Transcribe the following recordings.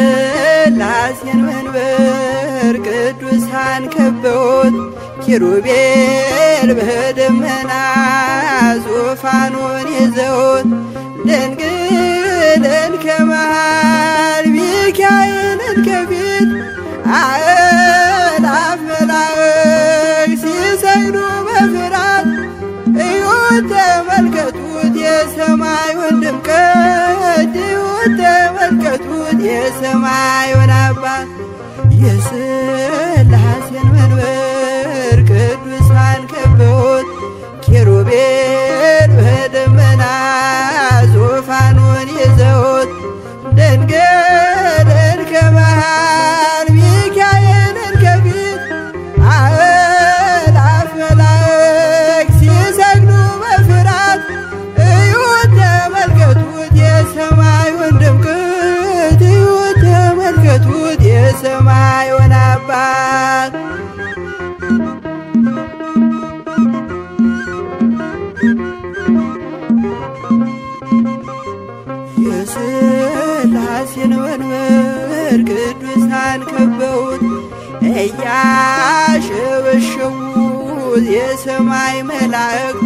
የሥላሴን መንበር ቅዱሳን ከበውት ኪሩቤል በደመና ዙፋኑን ይዘውት ድንግልን ከመሃል ሚካኤልን ከፊት አእላፍ መላእክት ሲሰግዱ በፍርሃት እዩት ተመልከቱት የሰማዩን ድምቀት እዩት ተመልከቱት የሰማዩን አባት የሥላሴን መንበር ቅዱሳን ከበውት ኪሩቤል በደመና ዙፋኑን ይዘውት ድንግልን ከመሃል ሚካኤልን ከፊት አእላፍ መላእክት ሲሰግዱ በፍርሃት እዩት ተመልከቱት የሰማዩን ድምቀት እዩት ተመልከቱት የሰማዩን አባት የሥላሴን መንበር ቅዱሳን ከበውት እያሸበሸቡት የሰማይ መላእክት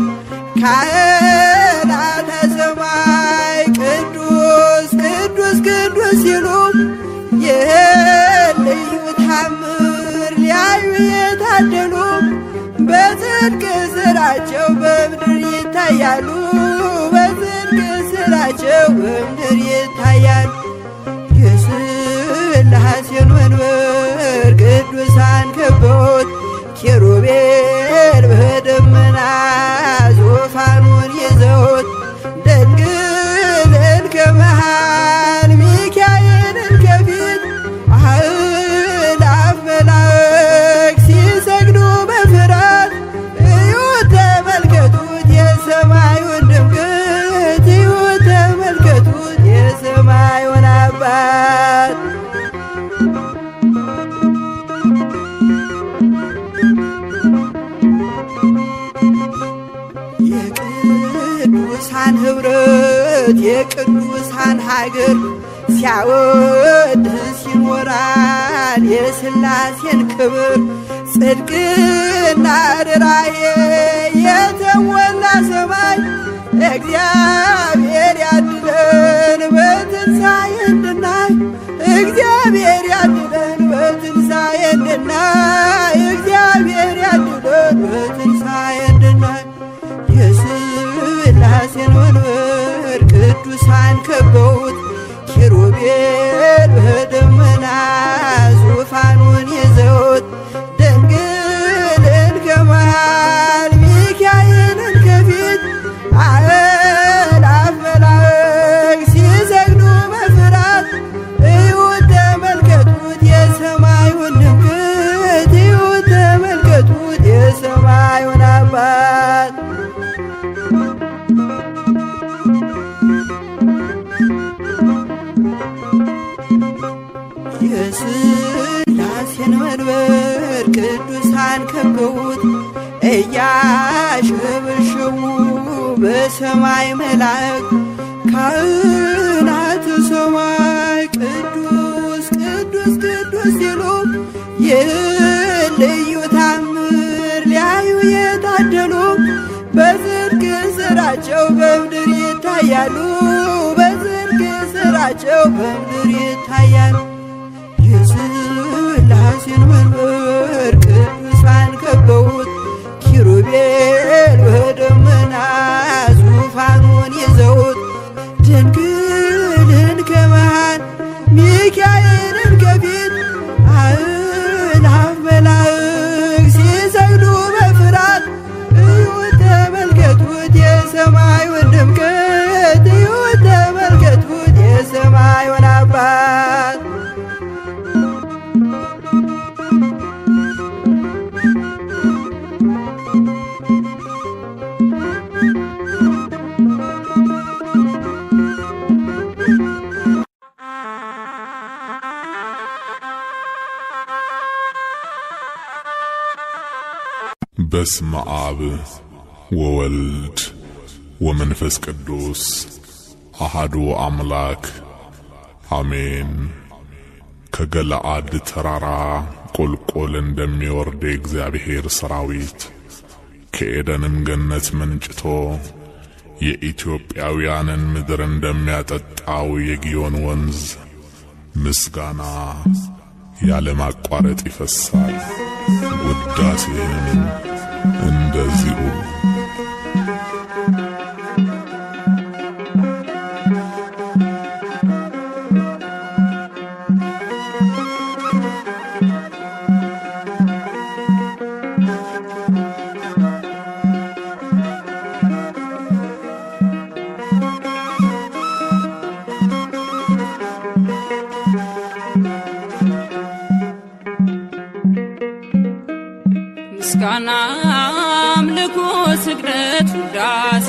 ካህናተ ሰማይ ቅዱስ ቅዱስ ቅዱስ ሲሉ ይህን ልዩ ታምር ሊያዩ የታደሉ በጽድቅ ሥራቸው በምድር ይታያሉ በጽድቅ ሥራቸው በምድር ይታያሉ የሥላሴን መንበር ቅዱሳን ከበውት ኪሩቤል በደመና ዙፋኑን ይዘውት ድንግልን ከመሃል ሚካኤልን ከፊት አእላፍ መላእክት ሲሰግዱ በፍርሃት እዩት ተመልከቱት የሰማዩን ድምቀት እዩት ተመልከቱት የሰማዩን አባት የቅዱሳን ኅብረት የቅዱሳን ሀገር ሲያወድስ ይኖራል የሥላሴን ክብር ጽድቅና ርኅራኄ የተሞላ ሰማይ እግዚአብሔር ያድለን በትንሣኤ እንድናይ እግዚአብሔር ያድለን በትንሣኤ እንድናይ እግዚአብሔር ያድለን በትንሣኤ እንድናይ የሥላሴን መንበር ቅዱሳን ከበውት ኪሩቤል በደመና ዙፋኑን ይዘውት ድንግልን ከመሃል ሚካኤልን ከፊት አእላፍ መላእክት ሲሰግዱ በፍርሃት እዩት ተመልከቱት የሰማዩን ድምቀት እዩት ተመልከቱት የሰማዩን አባት የሥላሴን መንበር ቅዱሳን ከበውት እያሸበሸቡ በሰማይ መላእክት ካህናተ ሰማይ ቅዱስ ቅዱስ ቅዱስ ሲሉ ይህን ልዩ ታምር ሊያዩ የታደሉ በጽድቅ ሥራቸው በምድር ይታያሉ በጽድቅ ሥራቸው በምድር ይታያሉ የሥላሴን መንበር ቅዱሳን ከበውት ኪሩቤል በደመና ዙፋኑን ይዘውት ድንግልን ከመሃል ሚካኤልን ከፊት አእላፍ መላእክት ሲሰግዱ በፍርሃት እዩት ተመልከቱት ተመልከቱት የሰማዩን አባት በስመ አብ ወወልድ ወመንፈስ ቅዱስ አሐዱ አምላክ አሜን። ከገለዓድ ተራራ ቁልቁል እንደሚወርድ የእግዚአብሔር ሰራዊት ከኤደንም ገነት መንጭቶ የኢትዮጵያውያንን ምድር እንደሚያጠጣው የጊዮን ወንዝ ምስጋና ያለማቋረጥ ይፈሳል። ውዳሴም እንደዚሁ ምስጋና አምልኮ ስግደት ውዳሴ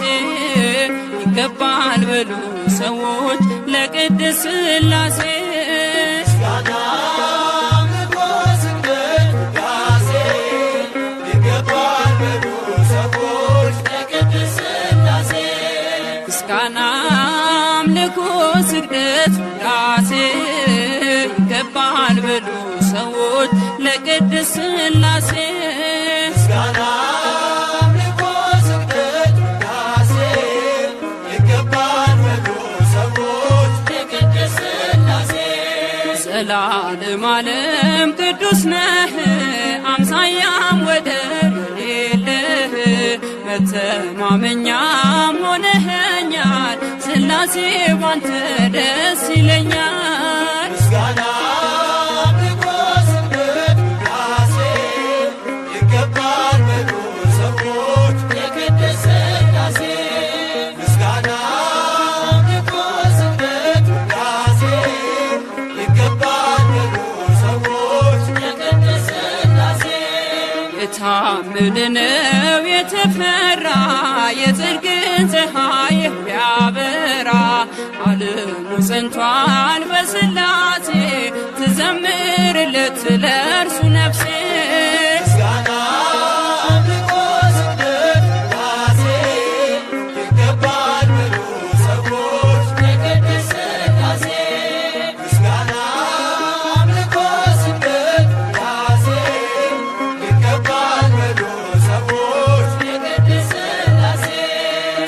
ይገባል በሉ ሰዎች ለቅድስት ሥላሴ ምስጋና አምልኮ ስግደት ውዳሴ ይገባል በሉ ሰዎች ለቅድስት ሥላሴ ምስጋና አምልኮ ስግደት ውዳሴ ይገባል በሉ ሰዎች ለቅድስት ሥላሴ ምስጋና አምልኮ ስግደት ውዳሴ ይገባል በሉ ሰዎች ለቅድስት ሥላሴ ዘላለም ዓለም ቅዱስ ነህ አምሳያም ወደር የሌለህ መተማመኛም ሆነኸኛል ሥላሴ ባንተ ደስ ይለኛል ምስጋና ታምነው የተፈራ የጽድቅን ፀሐይ የሚያበራ ዓለሙ ጸንቷል በሥላሴ ትዘምርለት ለእርሱ ነፍሴ ምስጋና አምልኮ ስግደት ውዳሴ ይገባል በሉ ሰዎች ለቅድስት ሥላሴ ምስጋና አምልኮ ስግደት ውዳሴ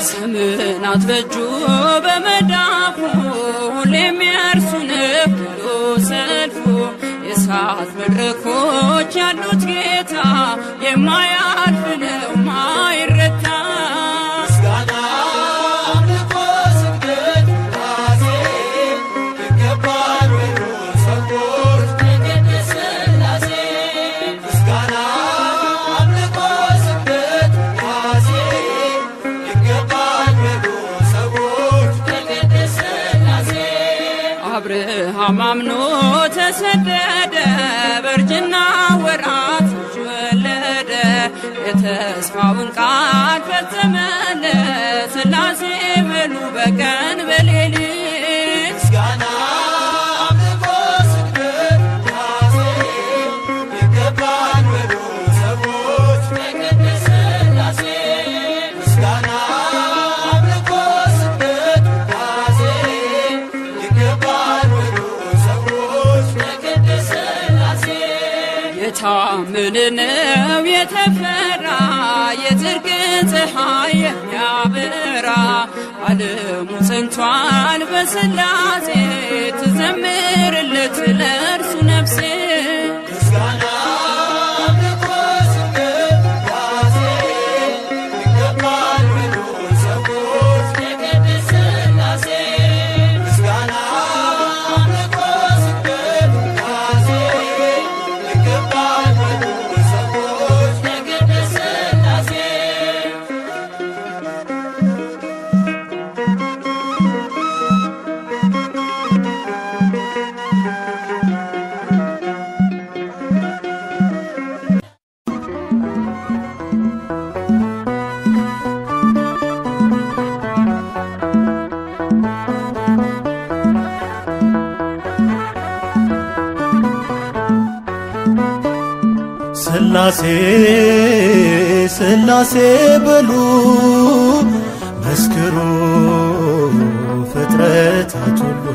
ዘመናት በእጁ በመዳፉ ሁሌም የእርሱ ነው ሁሉ ሰልፉ የእሳት መድረኮች ያሉት ጌታ የማያልፍ ነው ማይረታ ምስጋና አምልኮ ስግደት ውዳሴ ይገባል በሉ ሰዎች ለቅድስት ሥላሴ ምስጋና አምልኮ ስግደት ውዳሴ ይገባል በሉ ሰዎች ለቅድስት ሥላሴ አብርሃም አምኖ ተሰደደ በእርጅና ወራት ልጅ ወለደ የተስፋውን ቃል ፈጸመለት ሥላሴ በሉ በቀን በሌሊት ምስጋና አምልኮ ስግደት ውዳሴ ይገባል በሉ ሰዎች ለቅድስት ሥላሴ ምስጋና አምልኮ ስግደት ውዳሴ ይገባል በሉ ሰዎች ለቅድስት ሥላሴ የታመነ ነው የተፈራ የጽድቅን ፀሐይ የሚያበራ ዓለሙ ጸንቷል በሥላሴ ትዘምርለት ለእርሱ ነፍሴ ምስጋና አምልኮ ስግደት ውዳሴ ይገባል በሉ ሰዎች ለቅድስት ሥላሴ ምስጋና አምልኮ ስግደት ውዳሴ ይገባል በሉ ሰዎች ለቅድስት ሥላሴ ስላሴ ስላሴ በሉ መስክሩ ፍጥረታት ሁሉ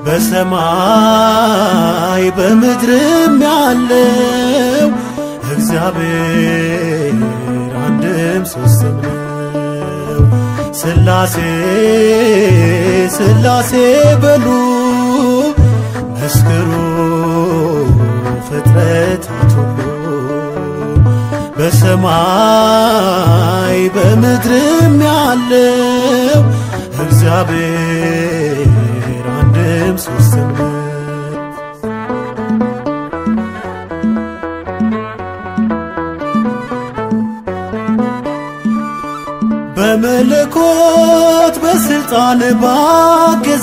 በሰማይ በምድርም ያለው እግዚአብሔር አንድም ሦስትም ነው። ስላሴ ስላሴ በሉ መስክሩ ፍጥረታት ሁሉ በሰማይ በምድርም ያለው እግዚአብሔር አንድም ሦስትም ነው። በመለኮት በስልጣን ባገዛዛቸው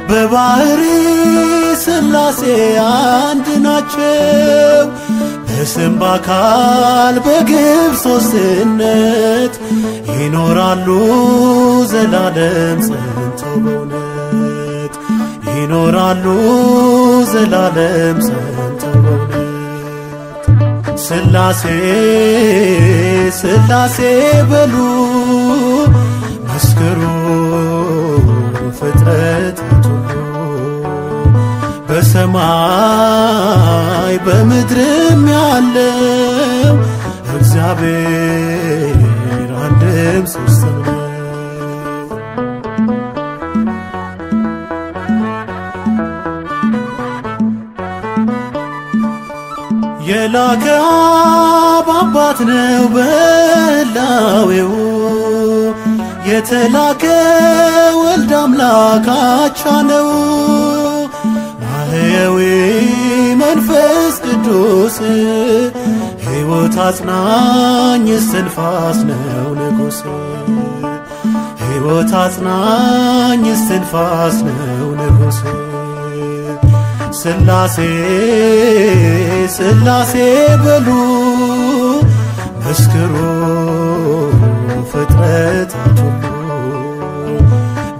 በባህሪ ስላሴ አንድ ናቸው። በስም በአካል በግብር ሦስትነት ይኖራሉ ዘላለም ጸንተው በእውነት ይኖራሉ ዘላለም ጸንተው በእውነት። ስላሴ ስላሴ በሉ መስክሩ ፍጥረታት ሁሉ በሰማይ በምድርም ያለው እግዚአብሔር አንድም ሦስትም ነው። የላከ አብ አባት ነው በሕላዌው የተላከ ወልድ አምላክ አቻ ነው። ማህየዊ መንፈስ ቅዱስ ሕይወት አጽናኝ እስትንፋስ ነው ንጉሥ ሕይወት አጽናኝ እስትንፋስ ነው ንጉሥ። ስላሴ ስላሴ በሉ መስክሩ ፍጥረታት ሁሉ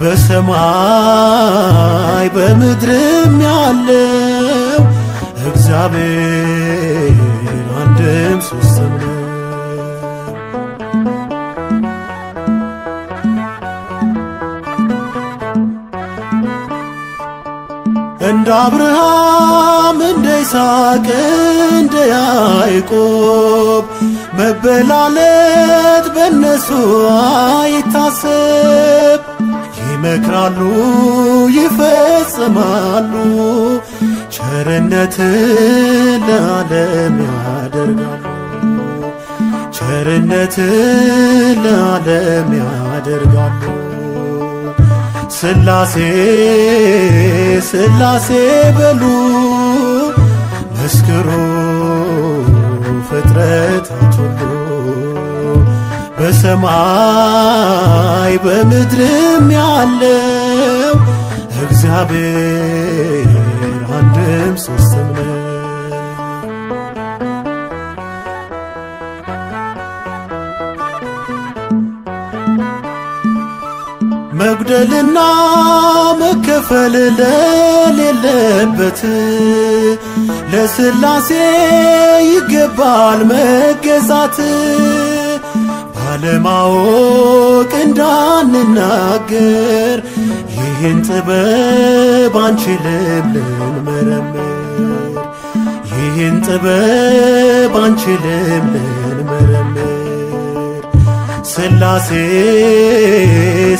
በሰማይ በምድርም ያለው እግዚአብሔር አንድም ሦስትም ነው። እንደ አብርሃም እንደ ይስሐቅ እንደ ያዕቆብ መበላለት በእነሱ አይታሰብ። ይመክራሉ ይፈጽማሉ ቸርነትን ለዓለም ያደርጋሉ ቸርነትን ለዓለም ያደርጋሉ። ስላሴ ስላሴ በሉ መስክሩ ፍጥረታት ሁሉ በሰማይ በምድርም ያለው እግዚአብሔር አንድም ሦስትም ነው። መጉደልና መከፈል ለሌለበት ለስላሴ ይገባል መገዛት። ባለማወቅ እንዳንናገር ይህን ጥበብ አንችልም ልንመረምር ይህን ጥበብ አንችልም ልንመረምር። ስላሴ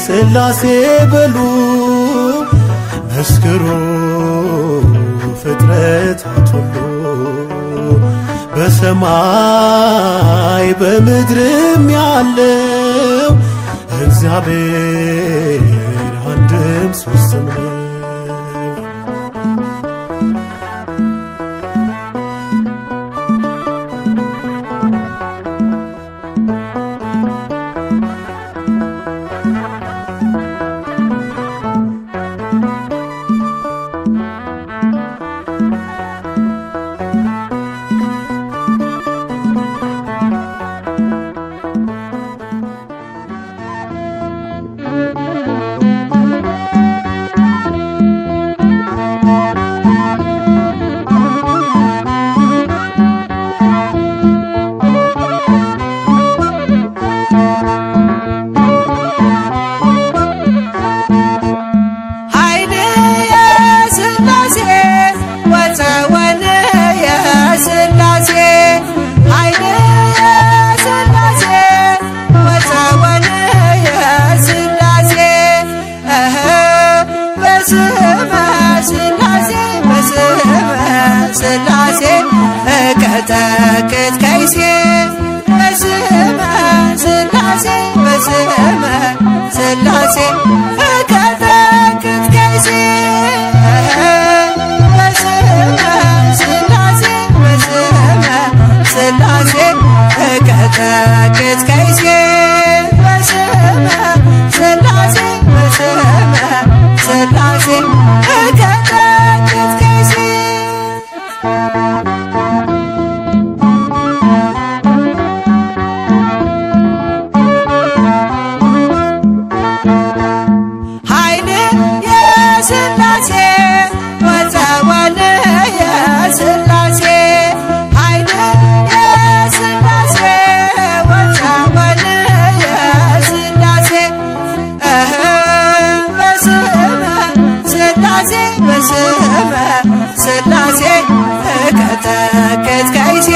ስላሴ በሉ መስክሩ ፍጥረታት ሁሉ በሰማይ በምድርም ያለው እግዚአብሔር አንድም ሦስትም ነው። እቀጠቅጥ ከይሴ በስመ ሥላሴ በስመ ሥላሴ እቀጠቅጥ ከይሴ ኃይል የሥላሴ ወፀወል የሥላሴ ኃይል የሥላሴ ወፀወል የሥላሴ በስመ ሥላሴ በስመ ሥላሴ እቀጠቅጥ ከይሴ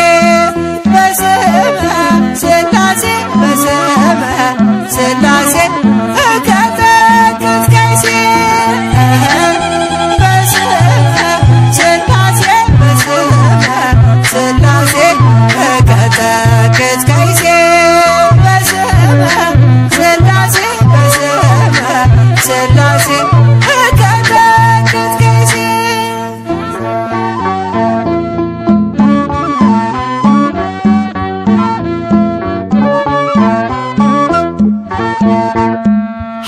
በስመ ሥላሴ በስመ ሥላሴ እቀጠቅጥ ከይሴ በስመ ሥላሴ በስመ ሥላሴ እቀጠቅጥ ከይሴ በስመ ሥላሴ በስመ ሥላሴ እቀጠቅጥ ከይሴ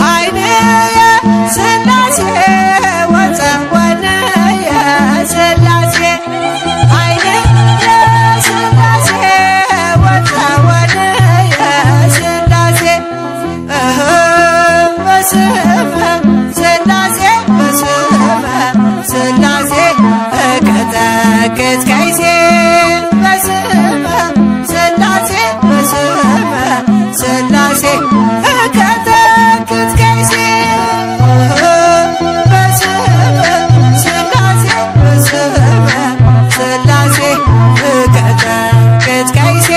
ኃይል የሥላሴ ወፀወል የሥላሴ ኃይል የሥላሴ ወፀወል የሥላሴ በስመ ሥላሴ በስመ ሥላሴ እቀጠቅጥ ከይሴ በስመ ሥላሴ በስመ ሥላሴ እቀጠቅጥ ከይሴ በስመ ሥላሴ በስመ ሥላሴ እቀጠቅጥ ከይሴ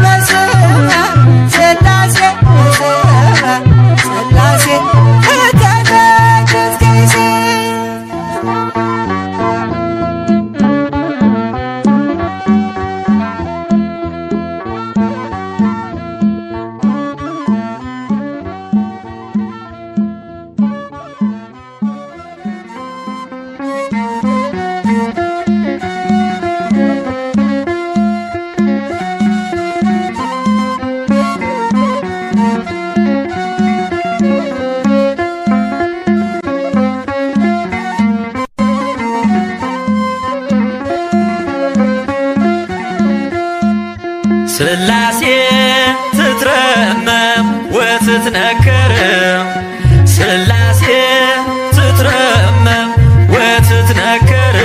በስመ ሥላሴ በስመ ሥላሴ እቀጠቅጥ ከይሴ ሥላሴ ትትረመም ወትትነከር ሥላሴ ትትረመም ወትትነከር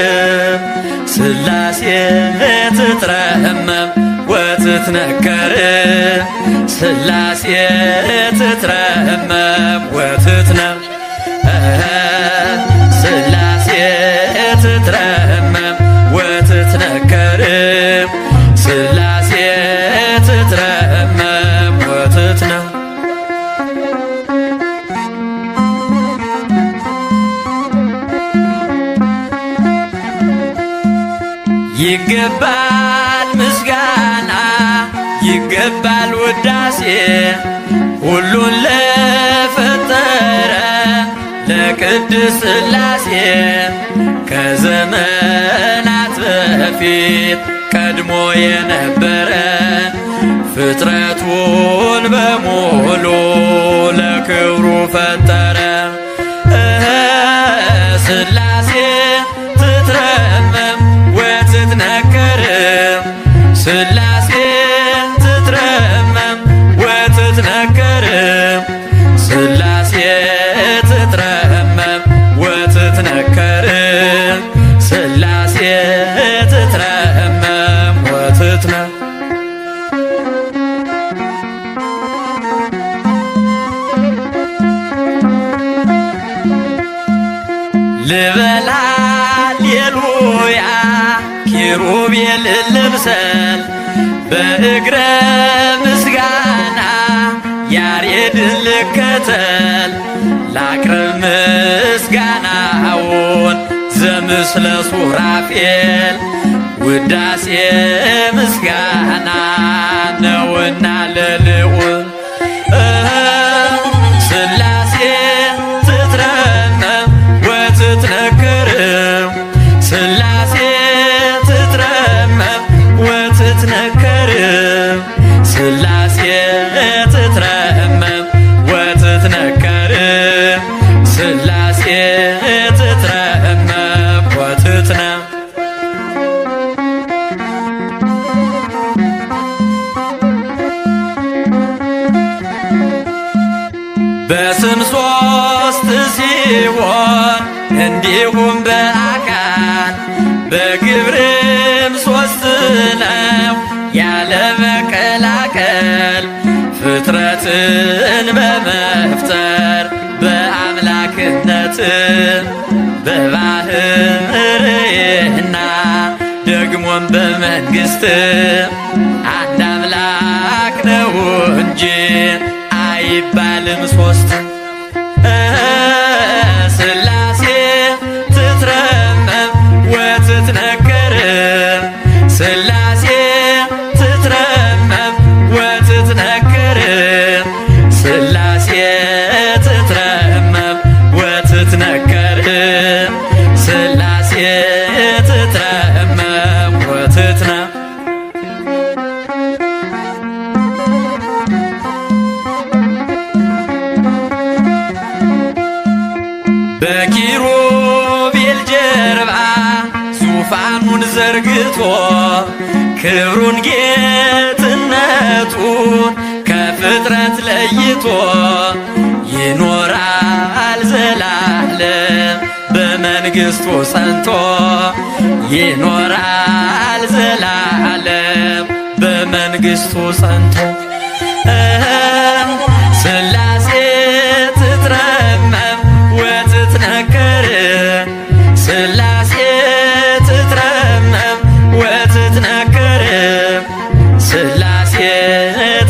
ሥላሴ ትትረመም ወትትነከር ሥላሴ ትትረመም ወትትነም ሥላሴ ትትረመም ወትትነከር ሥላሴ ትትረመም ወትትነም ይገባል ምስጋና ይገባል ውዳሴ ሁሉን ለፈጠረ ለቅድስት ሥላሴ ከዘመናት በፊት ቀድሞ የነበረ ፍጥረቱን በሙሉ ለክብሩ ፈጠረ ሥላሴ ትትረመም ወትትነከር ሥላሴ ትትረመም ወትትነከር ሥላሴ ትትረመም ወትትነከር ሥላሴ ትትረመም ወትትነም ልበላ ሌሉያ ኪሩቤል ልምሰል በእግረ ምስጋና ያሬድን ልከተል ላቅርብ ምስጋናውን ዘምስለ ሱራፌል ውዳሴ ምስጋና ነውና ለልዑል ሥላሴ ትትረመም ወትትነከር ሥላሴ ትትረመም ወትትነከር በስም ሶስት ሲሆን እንዲሁም በአካል በግብርም ሶስት ነው ያለ መቀላቀል ፍጥረትን በመፍጠር በአምላክነት በባህርይና ደግሞም በመንግሥት አንድ አምላክ ነው እንጂ አይባልም ሶስት። ሥላሴ ትትረመም ወትትነከር ሥላሴ ትትረመም ወትትነከር ሥላሴ ትትረመም ወትትነከር ሥላሴ ትትረመም ወትትነ በኪሩቤል ጀርባ ዙፋኑን ዘርግቶ ክብሩን ጌትነቱን ከፍጥረት ለይቶ ይኖራል ዘላለም በመንግሥቱ ጸንቶ ይኖራል ዘላለም በመንግሥቱ ጸንቶ ሥላሴ ትትረመም ወትትነከር ሥላሴ ትትረመም ወትትነከር ሥላሴ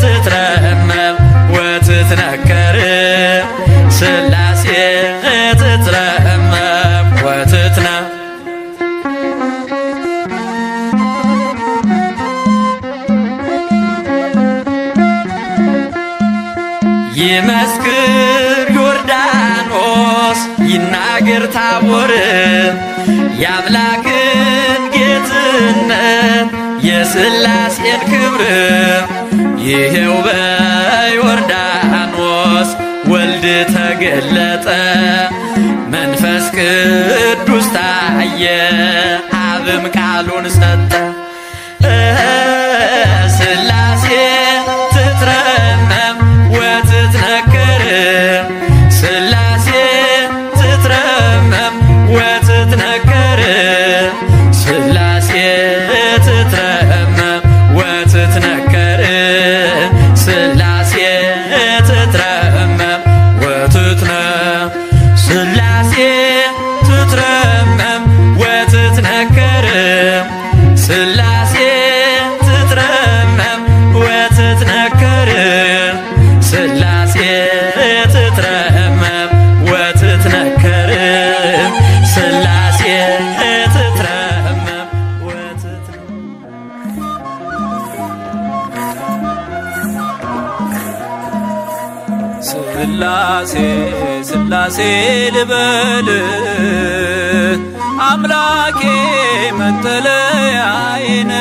ትትረመም ወትትነከር ሥላሴ ትትረመም ወትትነ ይመስክር ዮርዳኖስ ይናገር ታቦር የአምላክን ጌትነት የሥላሴን ክብር ይሄው በዮርዳኖስ ወልድ ተገለጠ መንፈስ ቅዱስ ታየ አብም ቃሉን ሰጠ ሥላሴ ትትረመም ወትትነከር ሥላሴ ትትረመም ወትትነከር ሥላሴ ትትረመም ወትትነከር ሥላሴ ትትረመም ወትትነ ሥላሴ ትትረመም ወትትነከር ሥላሴ ትትረመም ወትትነከር ሥላሴ ትትረመም ወትትነከር ሥላሴ ትትረመም ወትትነ ሥላሴ ሥላሴ ልበል አምላኬ መጠለያዬን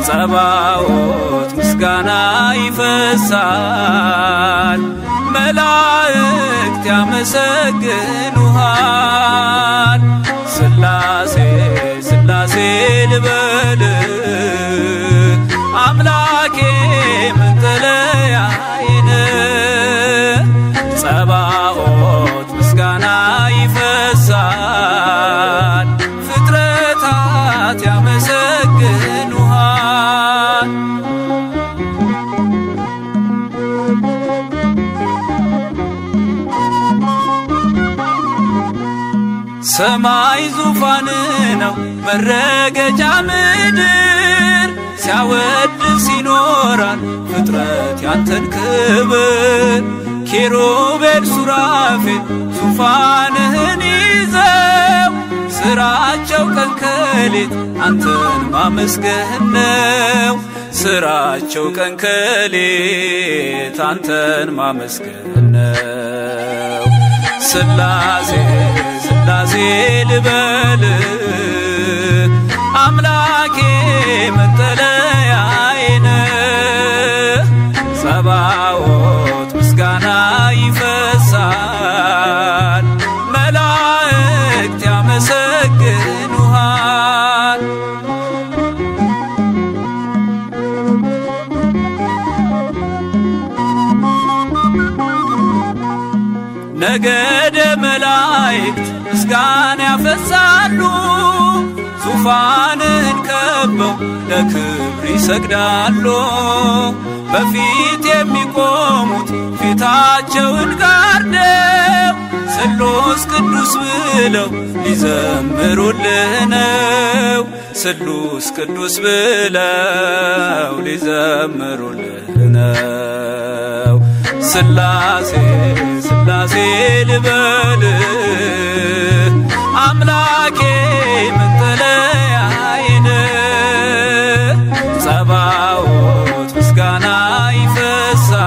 ጸባዖት ምስጋና ይፈሳል መላእክት ያመሰግኑሃል ሥላሴ ሥላሴ ልበል አምላኬ መጠለያዬን ጸባዖት ምስጋና ይፈሳል ፍጥረታት ያመሰግኑሃል ሰማይ ዙፋን ነው መረገጫ ምድር ሲያወድስ ይኖራል ፍጥረት ያንተን ክብር ኪሩቤል ሱራፌል ዙፋንህን ይዘው ስራቸው ቀን ከሌት አንተን ማመስገን ነው ስራቸው ቀን ከሌት አንተን ማመስገን ነው ሥላሴ ሥላሴ ልበል አምላኬ መጠለያዬን ጸባዖት ምስጋና ይፈሳል መላእክት ያመሰግኑሃል ነገደ መላእክት ምስጋና ያፈሳሉ ዙፋንን ከበው ለክብር ይሰግዳሉ በፊት የሚቆሙት ፊታቸውን ጋርደው ስሉስ ቅዱስ ብለው ሊዘምሩልህ ነው ስሉስ ቅዱስ ብለው ሊዘምሩልህ ነው ስላሴ ስላሴ ልበል አምላኬ መጠለያዬን ጸባዖት ምስጋና ይፈሳል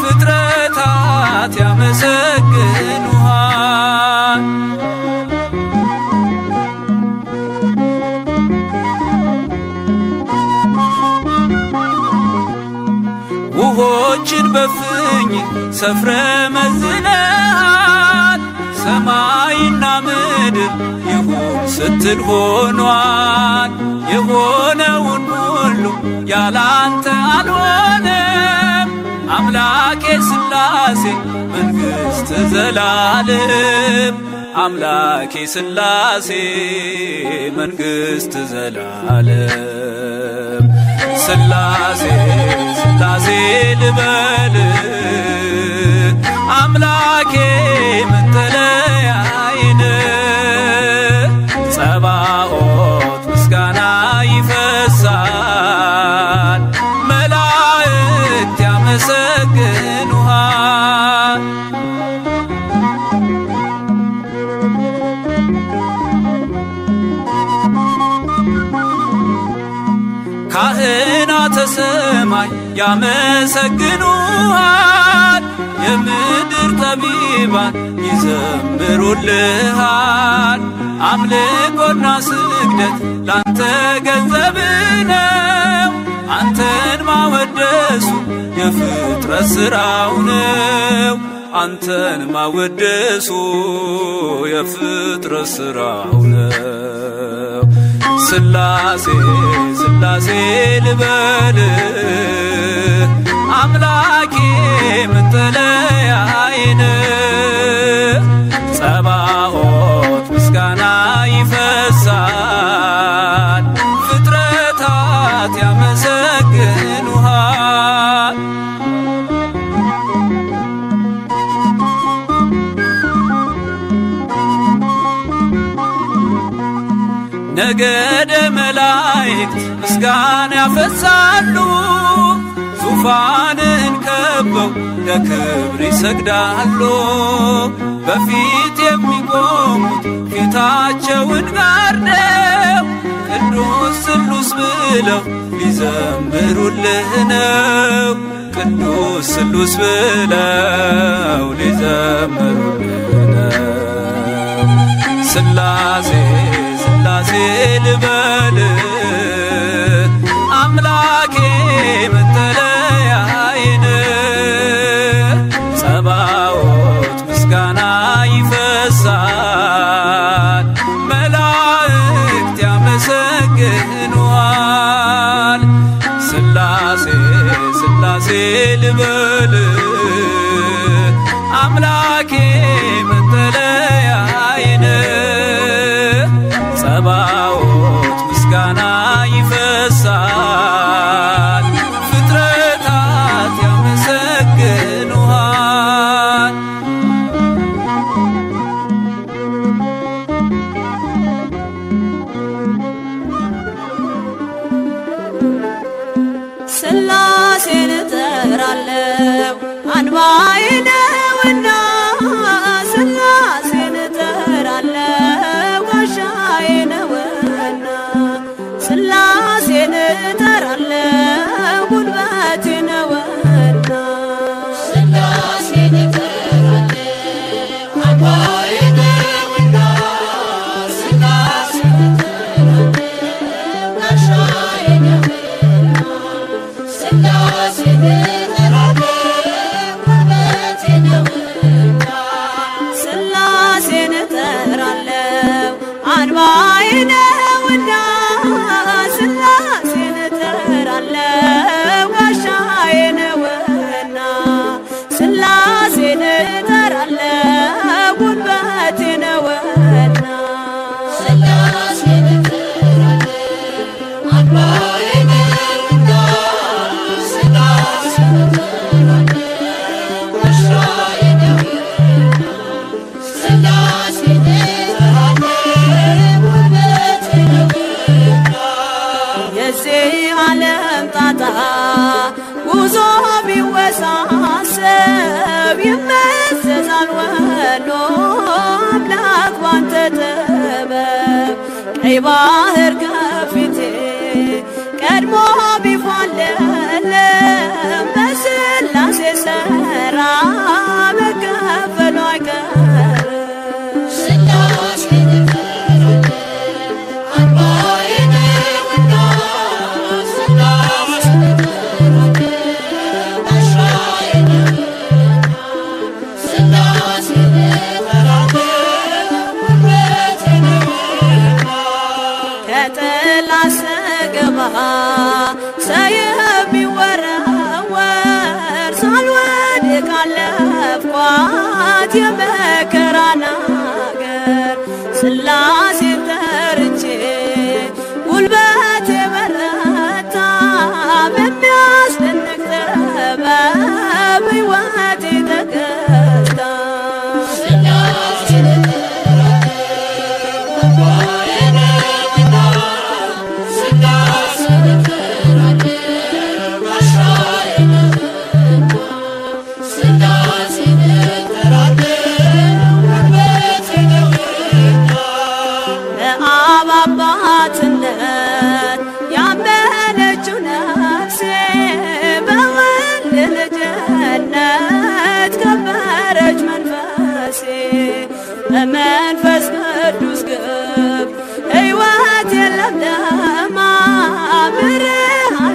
ፍጥረታት ያመሰግኑሃል ውሆችን በፍኝ ሰፍረ መዝነሃል ሰማይና ምድር ይሁን ስትል ሆኗል የሆነውን ሁሉ ያላንተ አልሆነም አምላኬ ስላሴ መንግሥት ዘላለም አምላኬ ስላሴ መንግሥት ዘላለም ስላሴ ስላሴ ልበል አምላኬ መጠለያዬን ጸባዖት ምስጋና ይፈሳል መላእክት ያመሰግኑሃል ካህናተ ሰማይ ያመሰግኑሃል የምድር ጠቢባን ይዘምሩልሃል አምልኮና ስግደት ላንተ ገንዘብ ነው አንተን ማወደሱ የፍጥረት ሥራው ነው አንተን ማወደሱ የፍጥረት ሥራው ነው ስላሴ ስላሴ ልበል አምላኬ መጠለያዬን ጸባዖት ምስጋና ይፈሳል ፍጥረታት ያመሰግኑሃል ነገደ መላእክት ምስጋና ያፈሳሉ ዙፋንን ከበው ለክብር ይሰግዳሉ በፊት የሚቆሙት ፊታቸውን ጋርደው ቅዱስ ስሉስ ብለው ሊዘምሩልህ ነው ቅዱስ ስሉስ ብለው ሊዘምሩልህ ነው ስላሴ ስላሴ ልበል አምላኬ መጠለያዬን ጸባዖት ምስጋና ይፈሳል መላእክት ያመሰግኑሃል ስላሴ ስላሴ ልበል አምላኬ መጠለያዬን ጸባዖት ምስጋና ይፈሳል ፍጥረታት ያመሰግኑሃል ስላሴን እጠራለሁ አንባዬ ነውና ስላሴን እጠራለሁ ጋሻዬ ነውና ስላሴን እጠራለሁ ጉልበቴ ነውና ስላሴን እጠራለሁ አንባዬ ነውና ስላሴን እጠራለሁ ጋሻዬ ነውና ስላሴን እጠራለሁ ጉልበቴ ነውና ስላሴን እጠራለሁ አንባዬ ነውና ስላሴን እጠራለሁ ጋሻዬ ነውና ስላሴን በጥበብ ቀይ ባህር ከፊቴ ቀድሞ ቢፋለል በሥላሴ ሥራ መከፈሉ አይቀርም። ከጥላ ስገባ ሰይፍ ቢወረወር ሳልወድቅ አለፍኳት የመከራን አገር። ሥላሴን ጠርቼ ጉልበቴ በረታ በሚያስደንቅ ጥበብ ሕይወቴ ተገዝታ። በአብ አባትነት ያመነችው ነፍሴ በወልድ ልጅነት ከበረች መንፈሴ። በመንፈስ ቅዱስ ግብ ሕይወት ለምለማ ብርሃን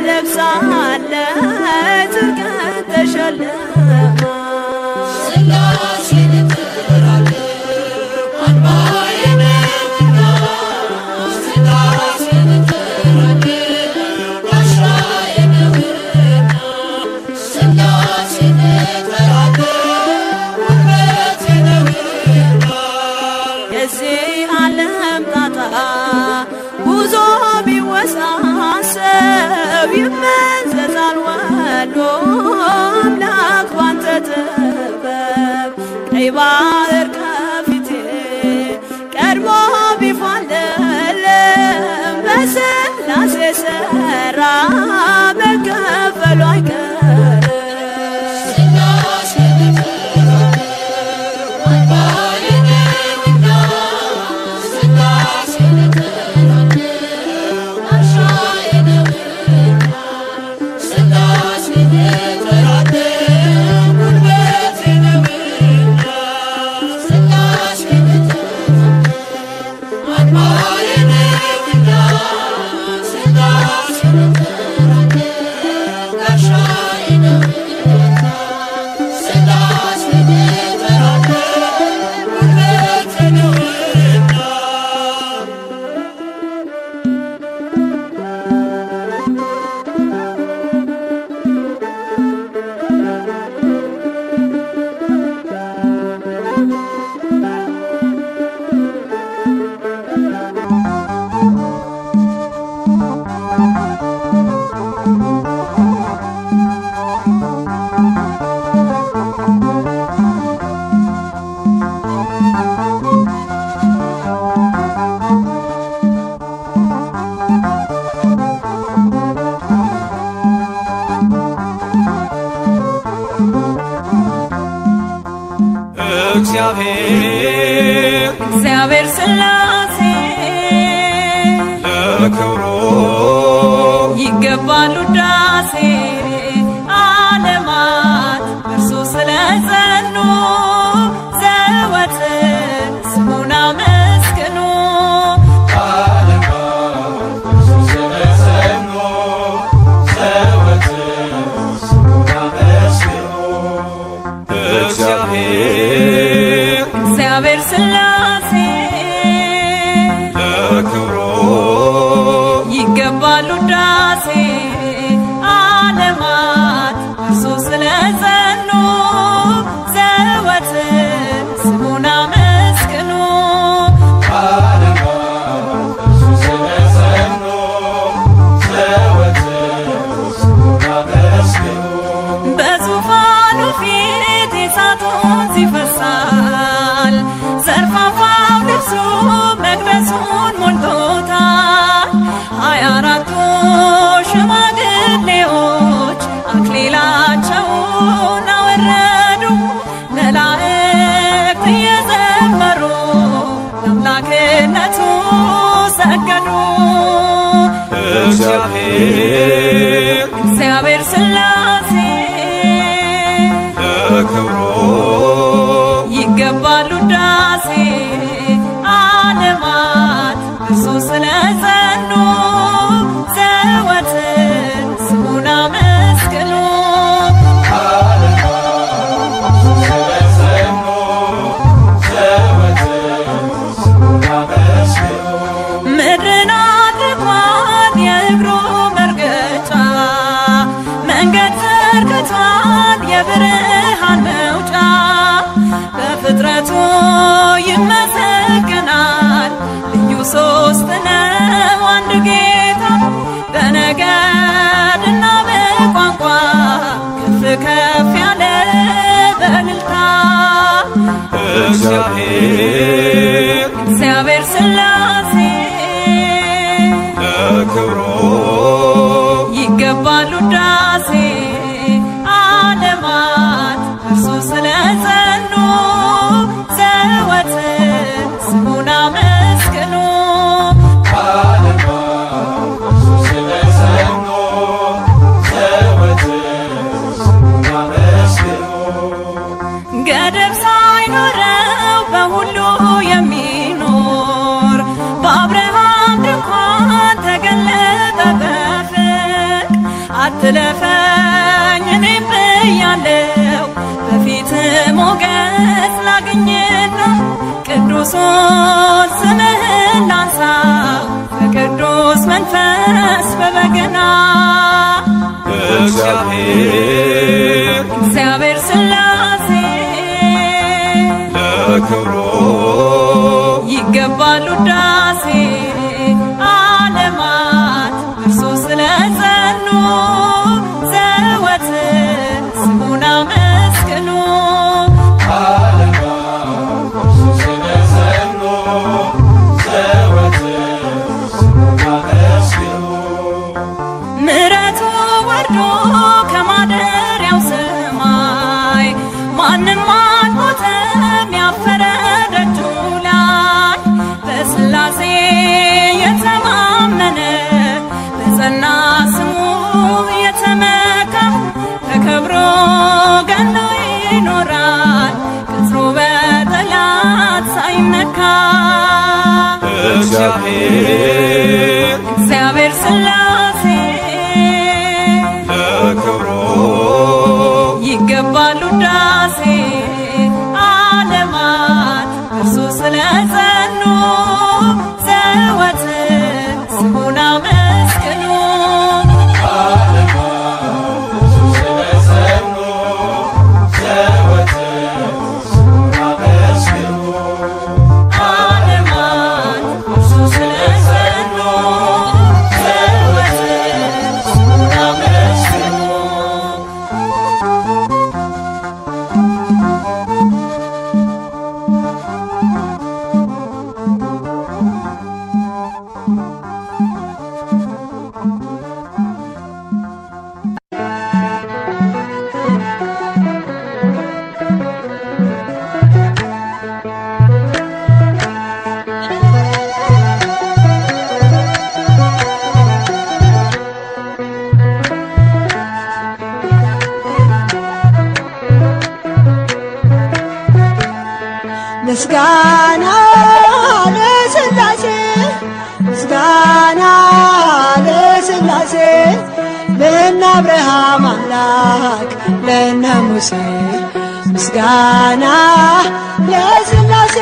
ለብሳለች ጽድቅን ተሸልማ። የዚህ ዓለም ጣጣ ጉዞ ቢወሳሰብ ይመዘዛል ወሎ አምላክ ባንተ ጥበብ። ቀይ ባህር ከፊቴ ቀድሞ ቢፋለል በሥላሴ ሥራ መከፈሉ አይቀርም። እግዚአብሔር ሥላሴ ለክብሩ ይገባሉ ዳሴ ዓለማት እርሱ ስለጸኑ ዘወትር ስሙን አመስግኑ። እግዚአብሔር ሥላሴ ለክብሩ ይገባሉ ዳሴ ዓለም እግዚአብሔር ሥላሴ ለክብሩ ይገባሉ ዳሴ ዓለማት እርሱ ስለጸኑ ዘወትር ስሙን አመስግኑ ምድርን አድርጓል የእግሩ መርገጫ መንገድ ዘርግቷል የብርሃን መውጫ በፍጥረቱ ይመሰገናል ልዩ ሶስት ነው አንድ ጌታ በነገድና በቋንቋ ከፍ ከፍ ያለ በእልልታ እግዚአብሔር ሥላሴ ለክብሩ ይገባሉ ዳሴ ዓለማት እርሱ ስለጸኑ ዘወትር ስሙን አመስግኑ ገደብ ሳይኖረው በሁሉ የሚኖር በአብርሃም ድንኳን ተገለጠ በፍቅር አትለፈኝ እኔም ብያለሁ በፊት ሞገስ ላግኝና ቅዱሱን ስምህን ላንሳው በቅዱስ መንፈስ በበገና እግዚአብሔር ሥላሴ ለክብሩ ይገባሉ ዳሴ ዓለማት እርሱ ስለጸኑ ዘወትር ስሙን አመስግኑ ምሕረቱ ወርዶ ከማደሪያው ሰማይ ማንም አልሞተም ያፈረ ደጁ ላይ በሥላሴ የተማመነ በጸና ስሙ የተመካ ተከብሮ ገኖ ይኖራል ቅጥሩ በጠላት ሳይነካ እግዚአብሔር ሥላሴ ለክብሩ ይገባሉ ዳሴ ዓለማት እርሱ ስለጸኑ ዘወትር ስሙን አመስግኑ ዓለማት እርሱ ስለጸኑ ዘወትር ስሙን አመስግኑ ምስጋና ለሥላሴ ምስጋና ለሥላሴ ለእነ አብርሃም አምላክ ለእነ ሙሴ ምስጋና ለሥላሴ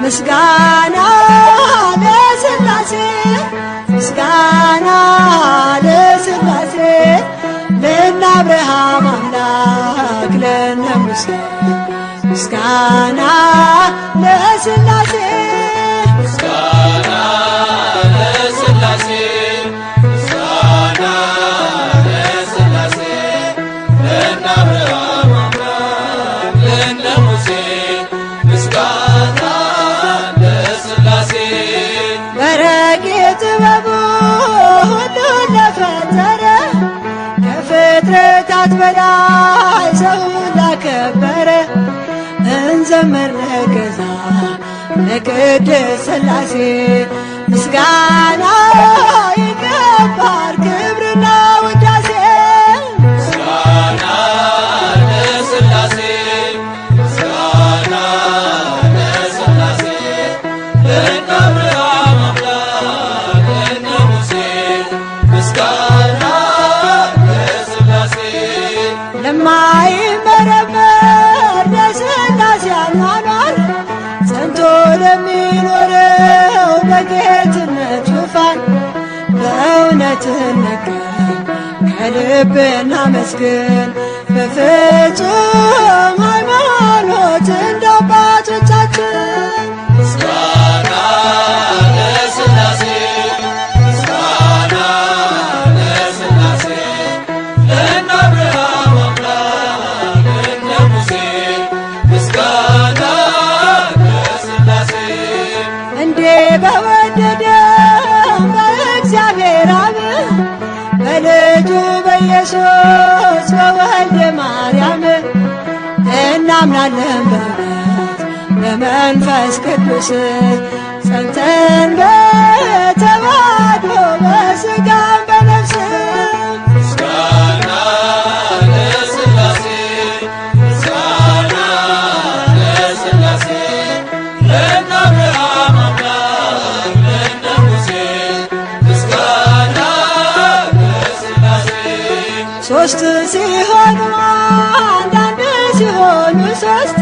ምስጋና ለሥላሴ ምስጋና ለሥላሴ ለእነ አብርሃም አምላክ ለእነ ሙሴ ምስጋና በላይ ሰውን ላከበረ እንዘምር ለገዛ ለቅድስት ሥላሴ ምስጋና ይገባል ክብርና ውዳሴ ምስጋና ለሥላሴ ምስጋና ለሥላሴ ለእነ አብርሃም አምላክ ለእነ ሙሴ ምስጋና ለሥላሴ ለማይመረመር ለሥላሴ አኗኗር ጸንቶ ለሚኖረው በጌትነት ዙፋን በእውነት እንገኝ ከልብ እናመስግን በፍጹም ሃይማኖት እንደ አባቶቻችን ምስጋና ለሥላሴ ምስጋና ለሥላሴ ለእነ አብርሃም አምላክ ለእነ ሙሴ ምስጋና ለሥላሴ እንዴ በወደደው በእግዚአብሔር አብ በልጁ በኢየሱስ በወልደ ማርያም እናምናለን በእውነት በመንፈስ ቅዱስ ጸንተን በተዋህዶ በሥጋም በነፍስም ምስጋና ለሥላሴ ምስጋና ለሥላሴ ለእነ አብርሃም አምላክ ለእነ ሙሴ ምስጋና ለሥላሴ ሦስት ሲሆኑ አንዳንድ ሲሆኑ ሦስት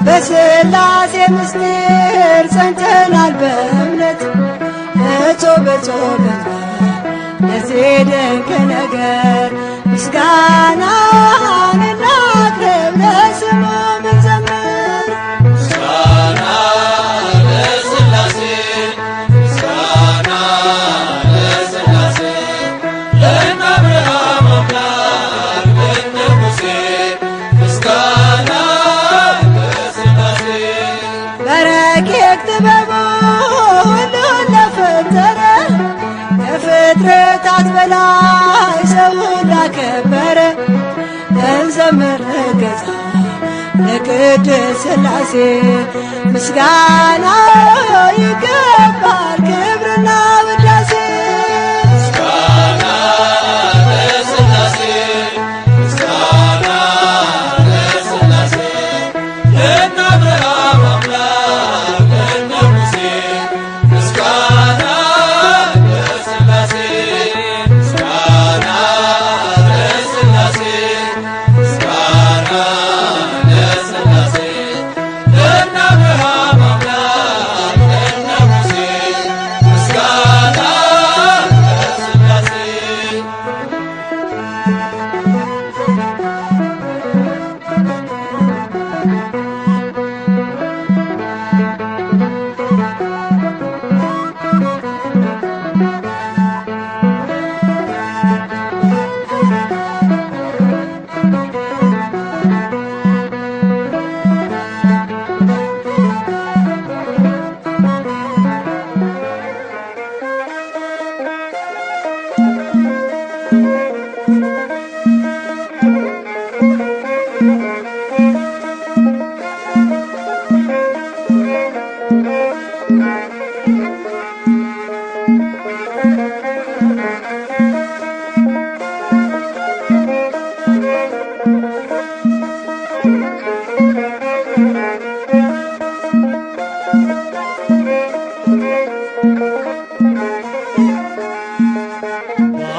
በሥላሴ ምስጢር ጸንተናል በእምነት እጾም እጾም ለዚህ ድንቅ ነገር ምስጋናን እናቅርብ ለስሙ እንዘምር ምስጋና ለሥላሴ ምስጋና ለሥላሴ ለእነ አብርሃም አምላክ ለእነ ሙሴ ምስጋና ለሥላሴ በረቂቅ ጥበቡ ሁሉን ለፈጠረ ከፍጥረታት በላይ ሰውን ላከበረ እንዘምር ለገዛ ለቅድስት ሥላሴ ምስጋና ይገባል ክብርና ውዳሴ ምስጋና ለሥላሴ ምስጋና ለሥላሴ ለእነ አብርሃም አምላክ ለእነ ሙሴ ምስጋና ለሥላሴ ምስጋና ለሥላሴ ምስጋና ለሥላሴ ለእነ አብርሃም አምላክ ለእነ ሙሴ ምስጋና ለሥላሴ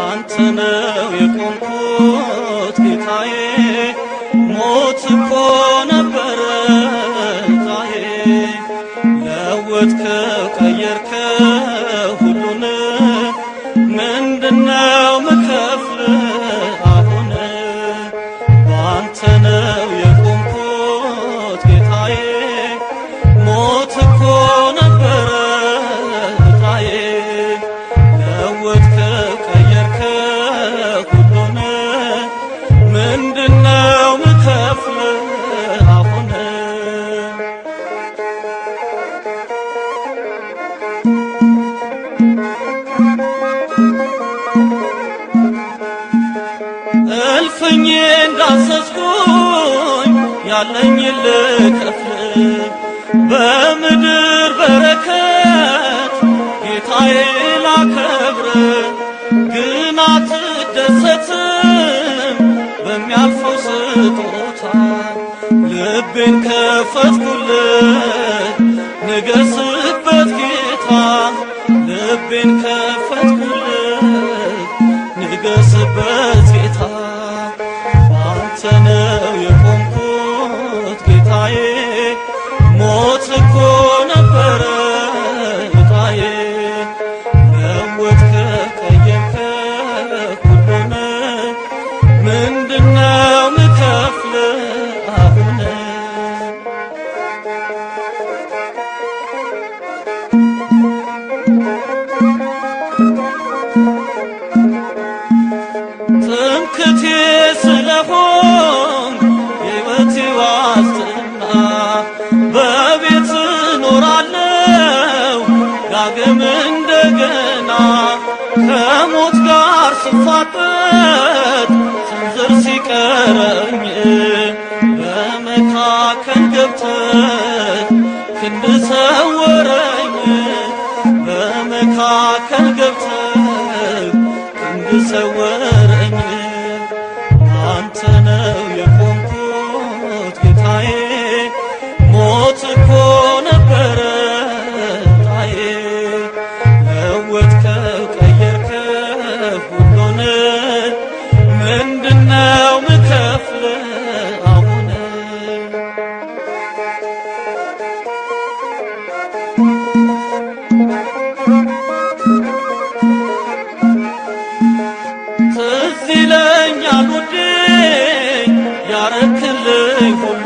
አንተ ነው የቆምኩት ጌታዬ ሞት እኮ ነበረ ዛዬ ለወጥከው ቀየርከው ሁሉን ምንድነው ምከፍል አሁን በአንተ ነው የቆምኩት ጌታዬ ሞት እኮ ነበረ ዛዬ ለወጥከው ቀየርከው ሁሉን ምንድነው ምከፍል ደፍኜ እንዳዘዝኩኝ ያለኝ ልከፍል በምድር በረከት ጌታዬ ላከብር ግን አትደሰትም በሚያልፈው ስጦታ ልቤን ከፈትኩለት ንገስበት ጌታ ልቤን ከፈትኩለት ንገስበት ጌታ ባንተ ነው የቆምኩት ጌታዬ ሞት እኮ ነበረ ዕጣዬ ለወጥከ ቀየርከ ሁሉን ምንድነው ምከፍል አሁን ትምክህቴ ስለሆንክ የሕይወቴ ዋስትና በቤት እኖራለሁ ዳግም እንደገና ከሞት ጋር ስፋጠጥ ስንዝር ሲቀረኝ በመካከል ገብተህ ክንድ ሰወረኝ በመካከል ገብተህ ክንድ ሰወረኝ አንተ ነው የቆምኩት ጌታዬ ሞት እኮ ነበረ ዕጣዬ ለወጥከው ቀየርከው ሁሉን ምንድነው ምከፍል አሁን ትዝ ይለኛል ውዴ ያረክልኝ ሁሉ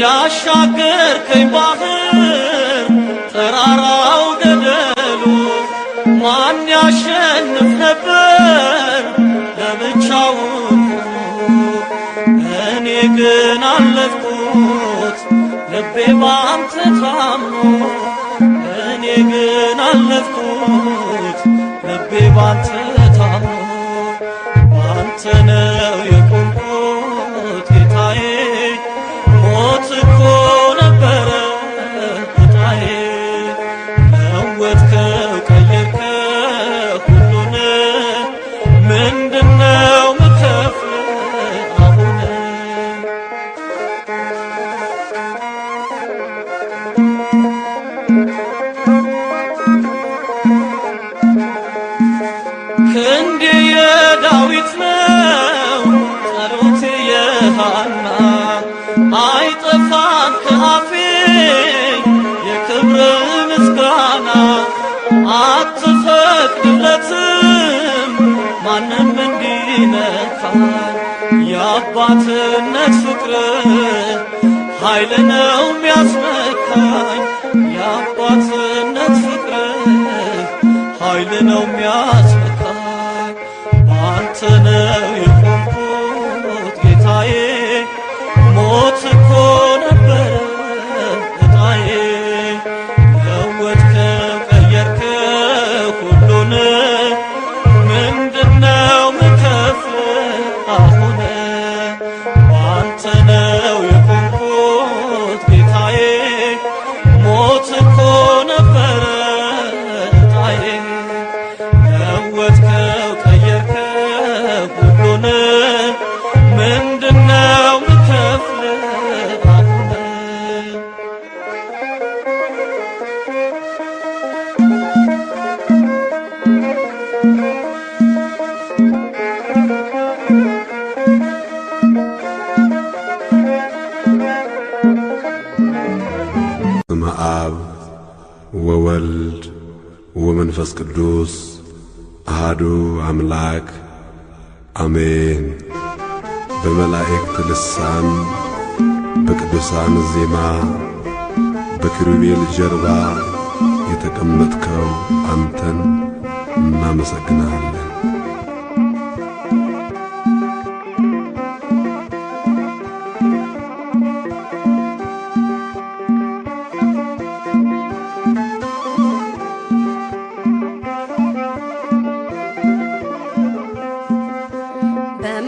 ያሻገርከኝ ባህር ተራራው ገደሉ ማን ያሸንፍ ነበር ለብቻው እኔ ግን አለፍኩት ልቤ ባንተ ታምኖ እኔ ግን አለፍኩት ልቤ ባንተ ታምኖ ባንተ ነው የቆምኩት ጌታዬ ሞት እኮ ነበረ ዕጣዬ ለወጥከው ቀየርከው ሁሉን ምንድነው ምከፍል አሁን ክንዴ የዳዊት ነው ጸሎቴ የሃና አይጠፋም ከአፌ የክብር ምስጋና አትፈቅድለትም ማንም እንዲነካኝ የአባትነት ፍቅር ኃይል ነው የሚያስነካኝ የአባትነት ፍቅር ኃይል ነው የሚያስነካኝ ባንተ ነው የቆምኩት ጌታዬ ሞት እኮ ነበረ ዕጣዬ ለወጥከው ቀየርከው ሁሉን ምንድነው ምከፍል አሁን ባንተ ነው የቆምኩት ጌታዬ ሞት እኮ ነበረ ዕጣዬ ለወጥከው ቀየርከው ሁሉን ምንድነው ምከፍል አሁን በስመ አብ ወወልድ ወመንፈስ ቅዱስ አሐዱ አምላክ አሜን። በመላእክት ልሳን በቅዱሳን ዜማ በኪሩቤል ጀርባ የተቀመጥከው አንተን እናመሰግናለን።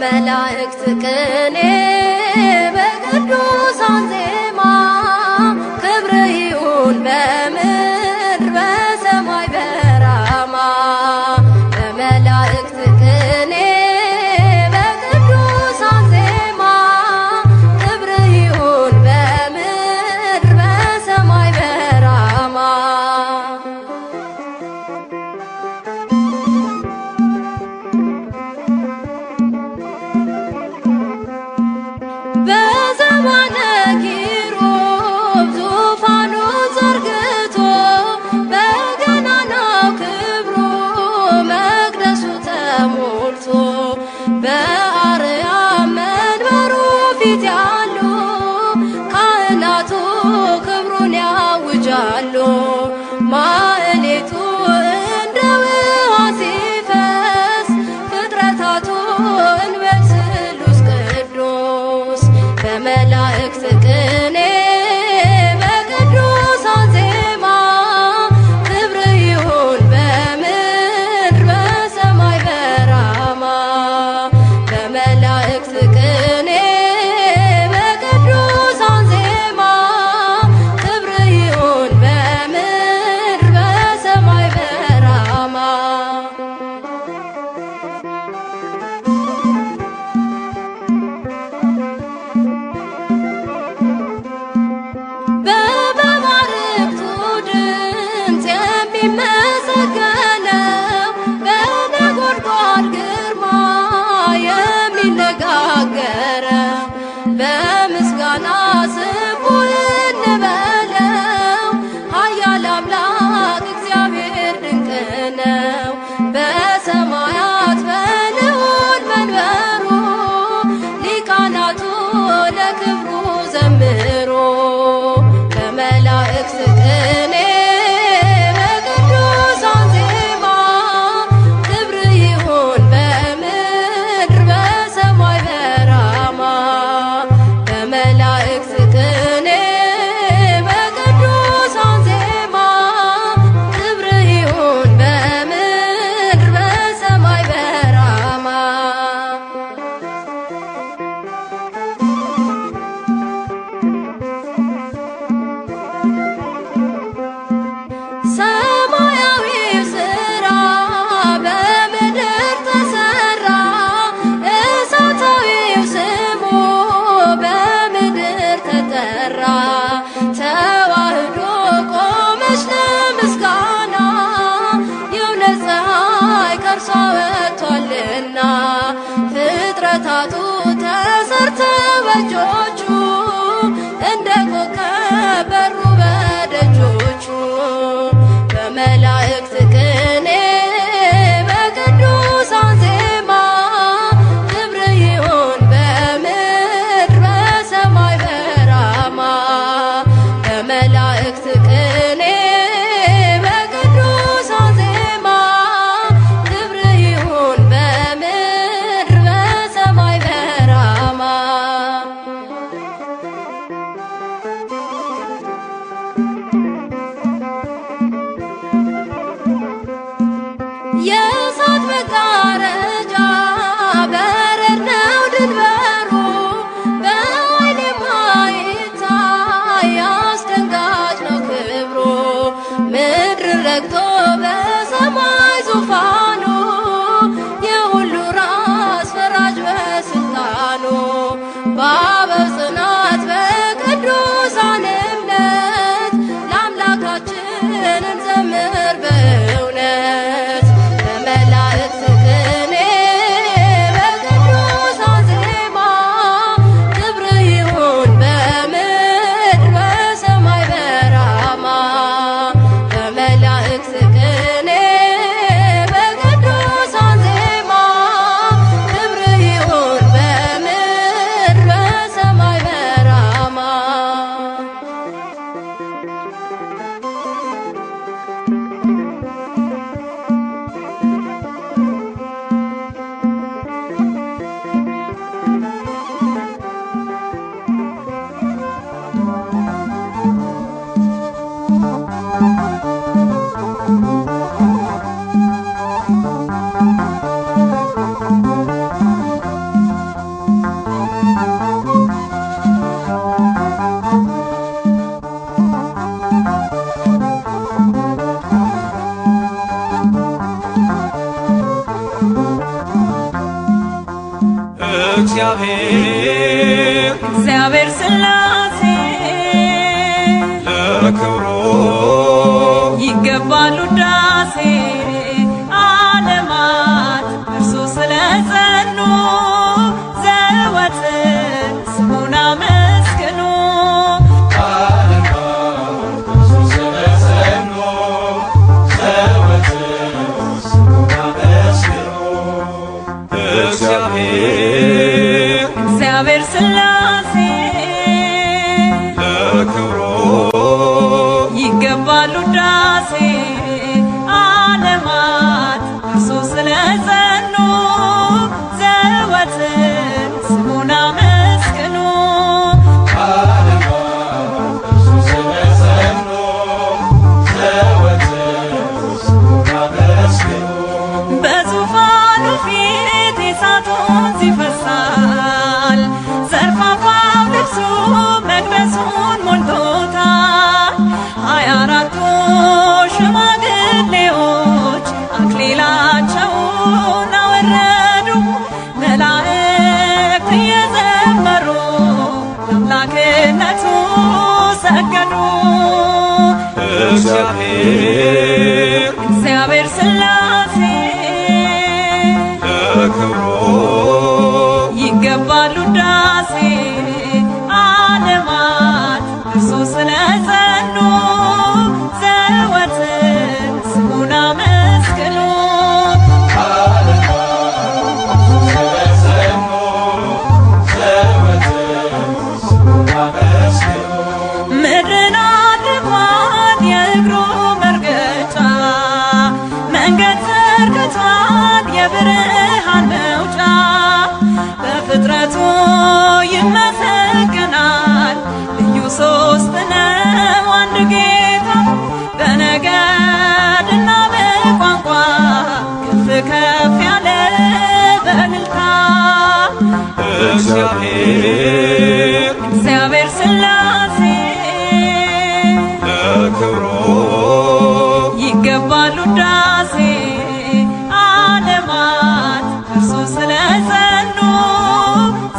በመላእክት ቅኔ በቅዱሳን ዜማ ክብር ይሁን በምድር በሰማይ በራማ በመላእክት ቅኔ በቅዱሳን ዜማ ክብር ይሁን በምድር በሰማይ በራማ በዘባነ ኪሩብ ዙፋኑ ዘርግቶ በገናናው ክብሩ መቅደሱ ተሞልቶ በአርያም መንበሩ ፊት ያሉ ካህናቱ ክብሩን ያውጃሉ። ማህሌቱ እንደ ውሃ ሲፈስ ፍጥረታቱ እንበል ስሉስ ቅዱስ በመላእክት ቅኔ በቅዱሳን ዜማ ክብር ይሁን በምድር በሰማይ በራማ በመላእክት ቅኔ በቅዱሳን ዜማ ክብር ይሁን በምድር በሰማይ በራማ በመባርክቱ ድምፅ የሚመሰገነው በነጎድጓድ ግርማ የሚነጋገረው በምስጋና ስሙ እንበለው ኃያል አምላክ እግዚአብሔር ድንቅ ነው። በሰማያት በልዑል መንበሩ ሊቃናቱ ለክብሩ ዘምሩ በመላእክት ቅኔ በቅዱሳን ዜማ ክብር ይሁን በምድር በሰማይ በራማ በመላእክት ቅኔ በቅዱሳን ዜማ ክብር ይሁን በምድር በሰማይ በራማ ሰማያዊው ሥራ በምድር ተሰራ እሳታዊው ስሙ በምድር ተጠራ ተዋህዶ ቆመች ለምስጋና የእውነት ፀሐይ ከእርሷ ወጥቷልና ፍጥረታቱ ተሰርተው በእጆቹ እንደ ኮከብ በሩ በደጆቹ በመላእክት ቅኔ በቅዱሳን ዜማ ክብር ይሁን በምድር በሰማይ በራማ በመላእክት ቅኔ በቅዱሳን ዜማ ክብር ይሁን በምድር በሰማይ በራማ እግዚአብሔር ሥላሴ ለክብሩ ይገባል ውዳሴ ዓለማት እርሱ ስለጸኑ ዘወትር ስሙን አመስግኑ ዓለማት እርሱ ስለጸኑ ዘወትር ስሙን አመስግኑ እግዚአብሔር ሥላሴ ለክብሩ ይገባል ውዳሴ ዓለማት እርሱ ስለጸኑ ዘወትር ስሙን አመስግኑ ዓለማት እርሱ ስለጸኑ ዘወትር ስሙን አመስግኑ በዙፋኑ ፊት የእሳት ወንዝ ይፈሳል ዘርፋፋው ልብሱ መቅደሱን ሞልቶታል 24ቱ ሽማግሌዎች አክሊላቸውን አወረዱ መላእክት እየዘመሩ ለአምላክነቱ ሰገዱ እግዚአብሔር ሥላሴ ለክብሩ ይገባል ውዳሴ ዓለማት እርሱ ስለጸኑ ዘወትር ስሙን አመስግኑ ዓለማት እርሱ ስለጸኑ ዘወትር ስሙን አመስግኑ ምድርን አድርጓል የእግሩ መርገጫ መንገድ ዘርግቷል የብርሃን መውጫ በፍጥረቱ ይመሰገናል ልዩ ሦስት ነው አንድ ጌታ በነገድና በቋንቋ ከፍ ከፍ ያለ በእልልታ እግዚአብሔር ሥላሴ ለክብሩ ይገባል ውዳሴ ዓለማት እርሱ ስለጸኑ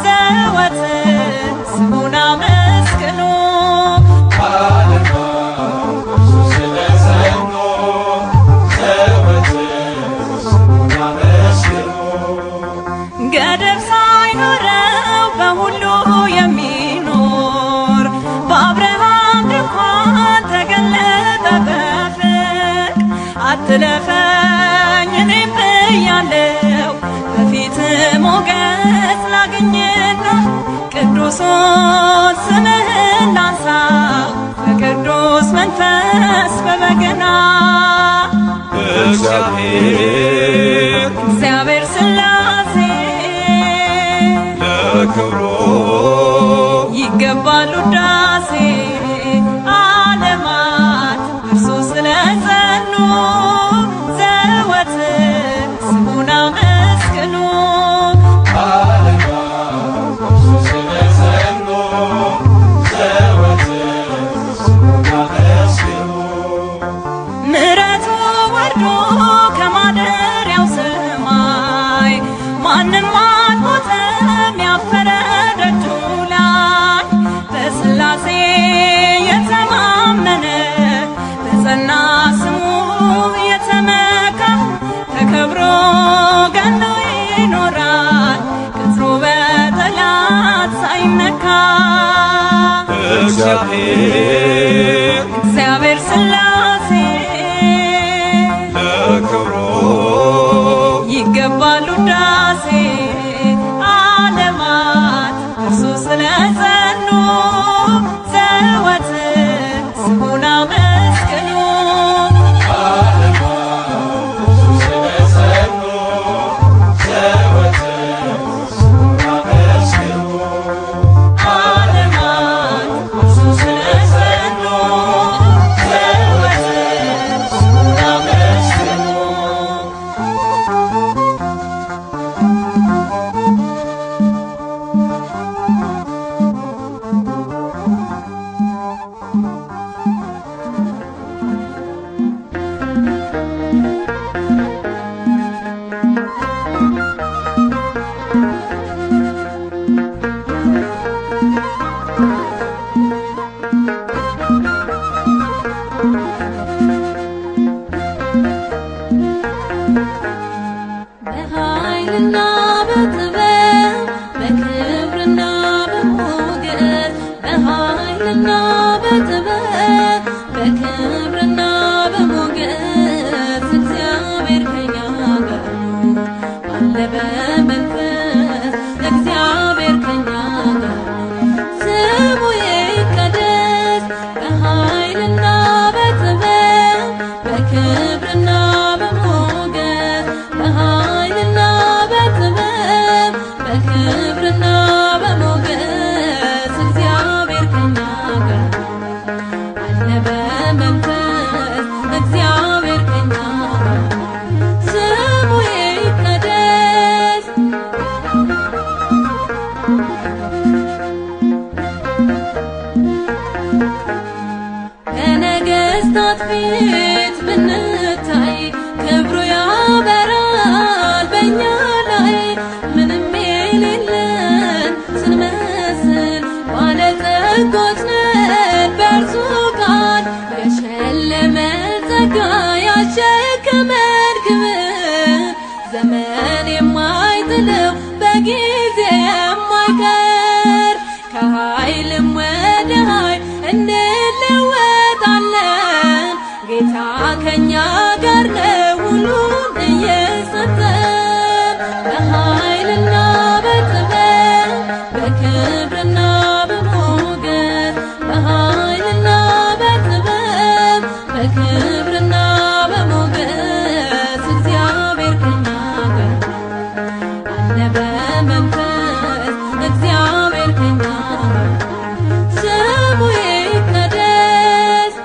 ዘወትር ስሙን አመስግኑ ዓለማት እርሱ ስለጸኑ ዘወትር ስሙን አመስግኑ ገደብ ሳይኖረው በሁሉ የሚኖር በአብርሃም ድንኳን ተገለጠ በፍቅር አትለፈኝ እኔም ብያለሁ በፊት ሞገስ ላግኝና ቅዱሱን ስምህን ላንሳ በቅዱስ መንፈስ በበገና እግዚአብሔር ሥላሴ ለክብሩ ይገባል ውዳሴ ዓለማት እርሱ ስለጸኑ ዘወትር ስሙን አመስግኑ ዓለማት እርሱ ስለጸኑ ዘወትር ስሙን አመስግኑ ምሕረቱ ወርዶ ከማደሪያው ሰማይ ማንም አልሞተም ያፈረ ደጁ ላይ በሥላሴ የተማመነ በጸና ስሙ የተመካ ተከብሮ ገኖ ይኖራል ቅጥሩ በጠላት ሳይነካ እግዚአብሔር ሥላሴ ለክብሩ ይገባል ውዳሴ ዓለማት እርሱ ስለጸኑ ዘወትር ስሙን አመስግኑ ዓለማት እርሱ ስለጸኑ ዘወትር ስሙን አመስግኑ ዓለማት እርሱ ስለጸኑ ዘወትር በመንፈስ እግዚአብሔር ከኛ ስሙ ይቀደስ።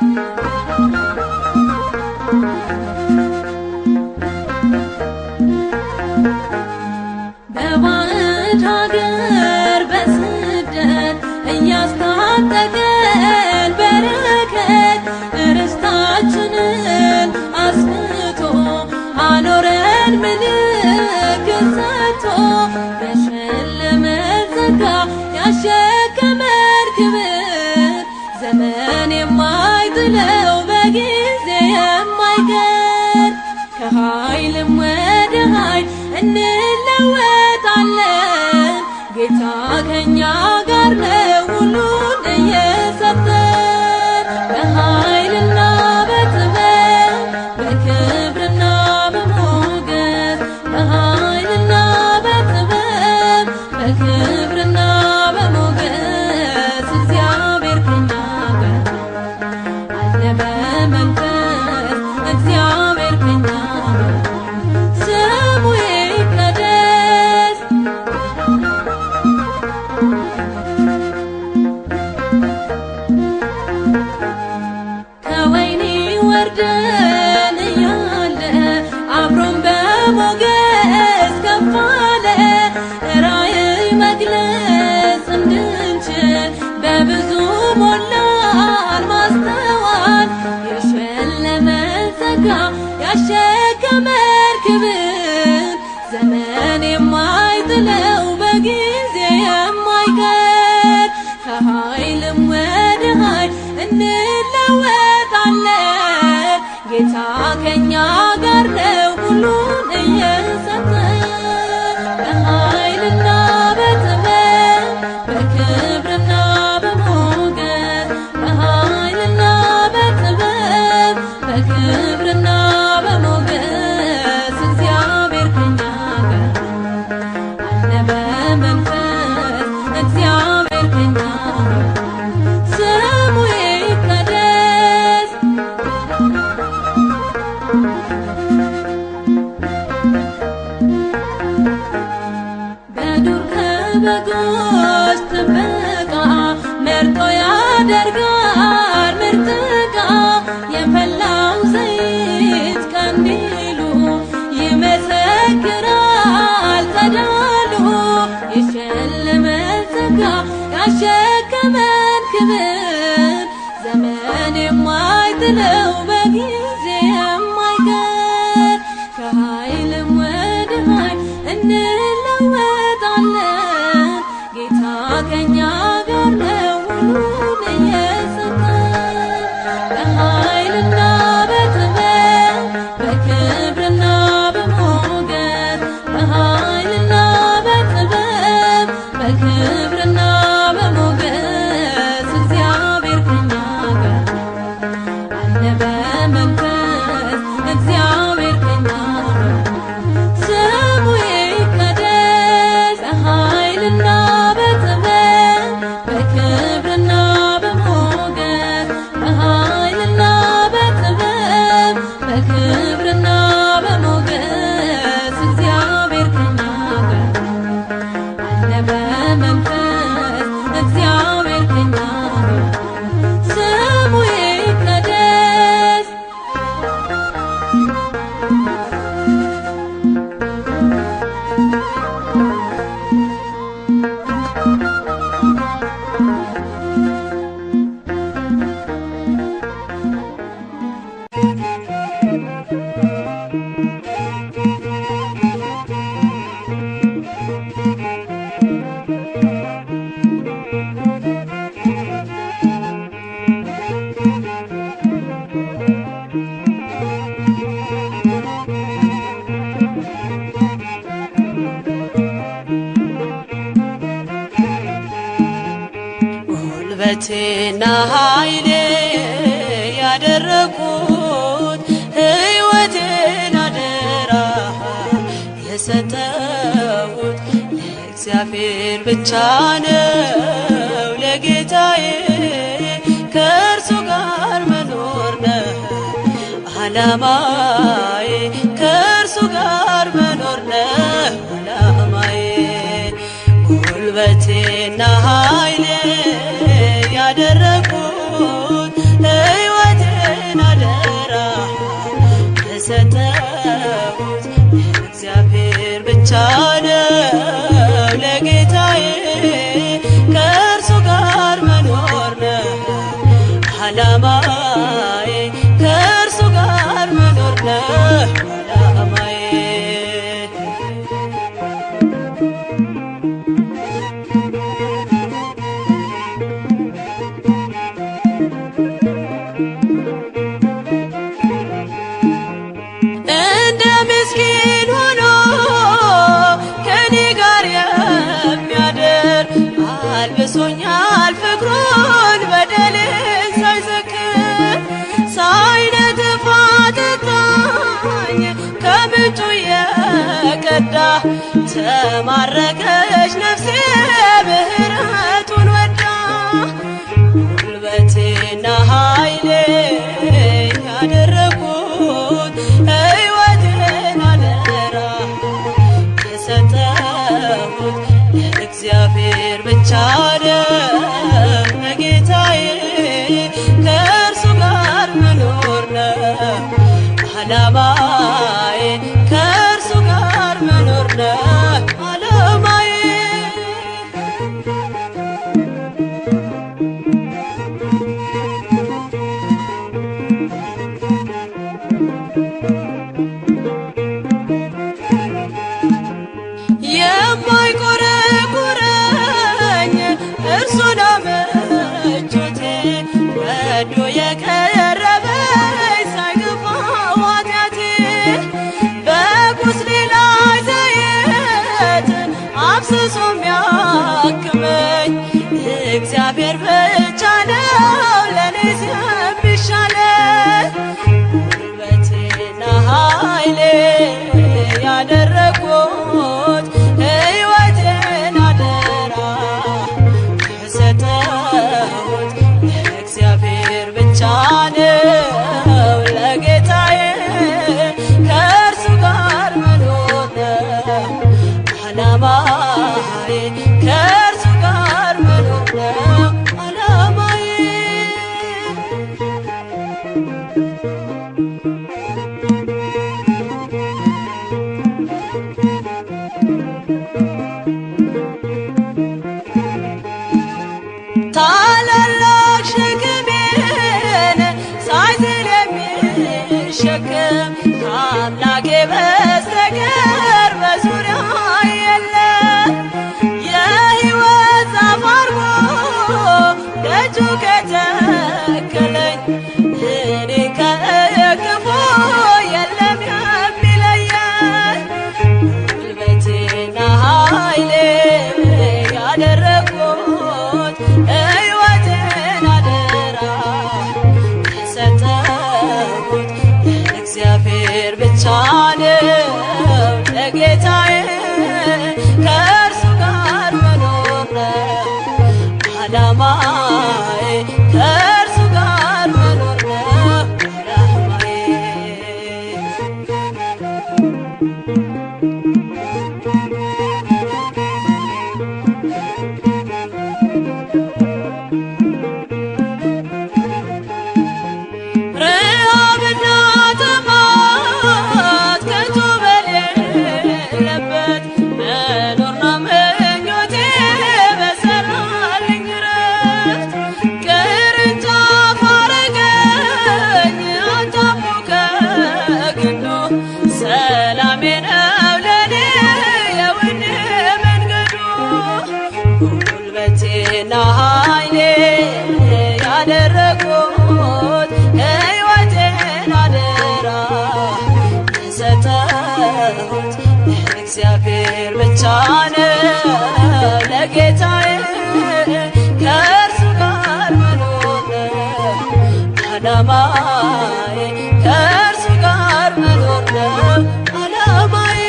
በባዕድ ሀገር በስደት እያስታጠቀን በረከት ርስታችንን አስፍቶ አኖረን ምልክት ሰጥቶ በሸለመን ጸጋ ያሸከመን ክብር ዘመን የማይጥለው በጊዜ የማይቀር ከኃይልም ወደ ኃይል እንለወጣለን ጌታ ከኛ ጋር ነው ሁሉን እየሰጠን በኃይልና በጥበብ በክብርና በሞገስ በኃይልና በጥበብ በክብርና በሞገስ እግዚአብሔር ከኛ ጋር አለ በመንፈስ እግዚአብሔር ከኛ ጋር ስሙ ይቀደስ። ከወይኒ ወርደን እያለ አብሮን በሞገስ ከፍ አለ ራእይ መግለጽ እንድንችል በብዙ ሞላን ማስተዋል የሸለመን ጸጋ ያሸከመን ክብር ዘመን የማይጥለው በጊዜ የማይቀር ከኃይልም ወደ ኃይል እንለወጣለን ጌታ ከኛ ጋር ነው ሁሉን እየሰጠን በኃይልና በጥበብ በክብርና በሞገስ በኃይልና በጥበብ በክብርና በሞገስ እግዚአብሔር ከኛ ጋር አለ በመንፈስ እግዚአብሔር ከኛ ጋር ስሙ ይቀደስ። በዱር ከበጎች ጥበቃ መርጦ ያደርጋል ምርጥ ዕቃ የፈላው ዘይት ቀንዲሉ ይመሰክራል ጸዳሉ የሸለመን ጸጋ ያሸከመን ክብር ዘመን የማይጥለው በጊዜ የማይቀር ከኃይልም ወደ ኃይል እንለወጣለን ጌታ ከኛ ጋር ነው ሁሉን እየሰጠን በኃይልና በጥበብ በክብርና በሞገስ በኃይልና በጥበብ በክብርና በሞገስ እግዚአብሔር ከኛ ጋር አለ በመንፈስ እግዚአብሔር ከኛ ጋር ስሙ ይቀደስ። በኃይልና በጥበብ በክብርና በሞገስ በኃይልና በጥበብ በክብርና በሞገስ እግዚአብሔር ከኛ ጋር አለ በመንፈስ እግዚአብሔር ከኛ ጋር ስሙ ይቀደስ። ጉልበቴና ኃይሌ ያደረኩት ሕይወቴን አደራ የሰጠሁት ለእግዚአብሔር ብቻ ነው ለጌታዬ ከእርሱ ጋር መኖር ነው ዓላማዬ ከእርሱ ጋር መኖር ነው ዓላማዬ ጉልበቴና ኃይሌ ያደረኩት ሕይወቴን አደራ የሰጠሁት እግዚአብሔር ብቻ ነው ለጌታዬ ከእርሱ ጋር መኖር ነው ዓላማዬ ከእርሱ ጋር መኖር ነው ዓላማዬ እንደ ምስኪን ሆኖ ከኔ ጋር የሚያድር አልብሶኛል ፍቅሩን በደሌን ሳይዘክር ሳይነጥፍ አጠጣኝ ከምንጩ የቀዳ ተማረከች ነፍሴ ምህረቱን ወዳ ጉልበቴና ኃይሌ ያደረኩት ሕይወቴን አደራ የሰጠሁት እግዚአብሔር ብቻ ነው ለጌታዬ ከእርሱ ጋር መኖር ነው ዓላማዬ ከእርሱ ጋር መኖር ነው ዓላማዬ የማይቆረቁረኝ እርሱ ነው ምቾቴ ወዶ የቀረበኝ ሳይገፋው ኃጢአቴ በቁስሌ ላይ ዘይት አፍስሶ የሚያክመኝ እግዚአብሔር ብቻ ነው ለእኔስ የሚሻለኝ ጉልበቴና ኃይሌ ያደረኩት ሕይወቴን አደራ የሰጠሁት እግዚአብሔር ብቻ ነው ለጌታዬ ከእርሱ ጋር መኖር ነው ዓላማዬ ከእርሱ ጋር መኖር ነው ዓላማዬ ታላላቅ ሸክሜን ሳይዝል የሚሸከም ከአምላኬ በስተቀር በዙሪያ የለም የሕይወት ዛፍ አድርጎ ደጁ ከተከለኝ እኔ ከክፉ የለም የሚለየኝ ጉልበቴና ኃይሌ ያደረኩት ሕይወቴን አደራ የሰጠሁት እግዚአብሔር ብቻ ነው ለጌታዬ ከእርሱ ጋር መኖር ነው ዓላማዬ ከእርሱ ጋር መኖር ነው ዓላማዬ ረሃብና ጥማት ከቶ በሌለበት መኖር ነው ምኞቴ በሰራልኝ ረፍት ቅርንጫፍ አረገኝ አጣሞ ከግንዱ ሰላሜ ነው ለኔ የውድ መንገዱ ጉልበቴና ኃይሌ ያደረኩት ሕይወቴን አደራ የሰጠሁት እግዚአብሔር ብቻ ነው ለጌታዬ ከእርሱ ጋር መኖር ነው ዓላማዬ ከእርሱ ጋር መኖር ነው ዓላማዬ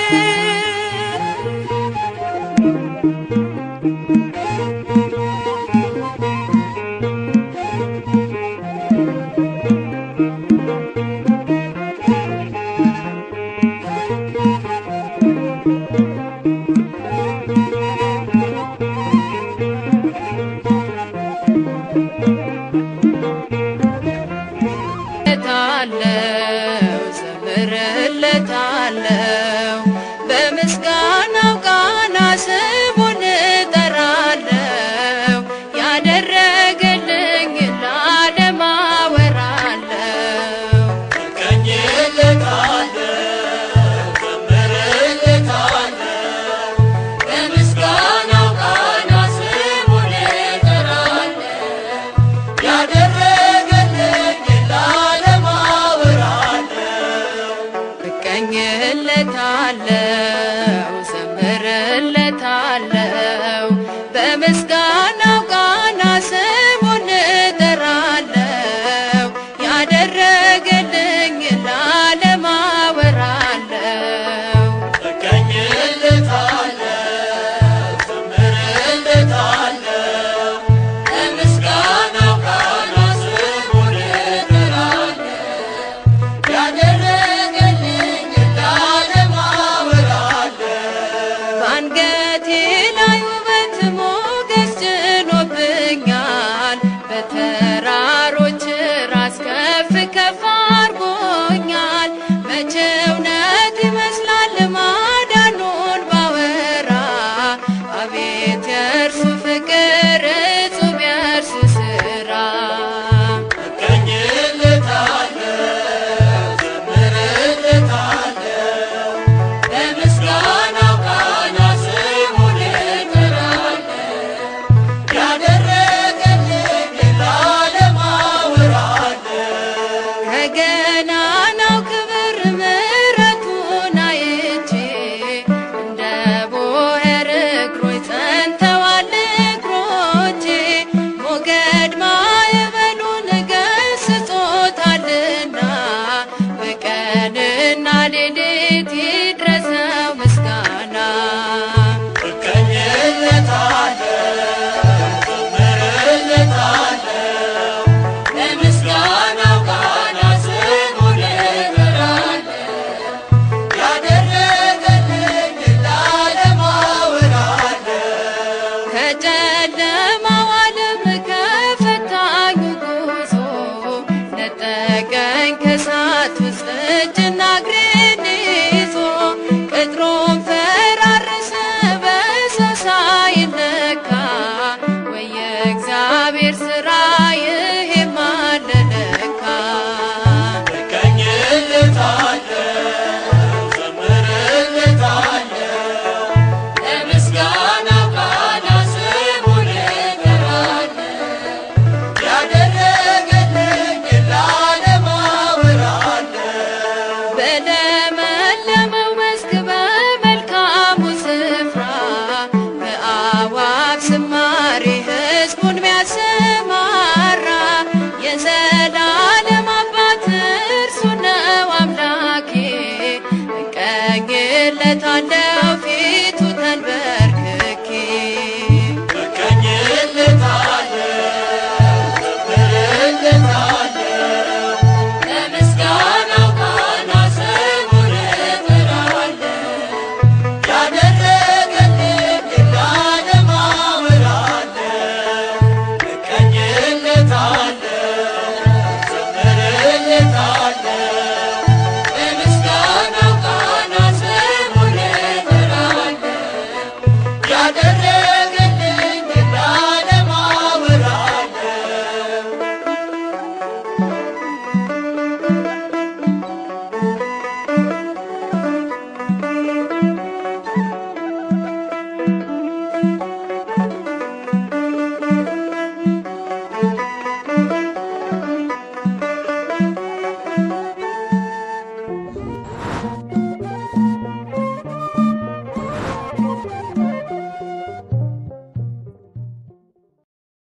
እዘምርለታለሁ በምስጋናው ቃና ስሙን እጠራለሁ ያደረገልኝ ለዓለም አወራለሁ በአንገቴ ላይ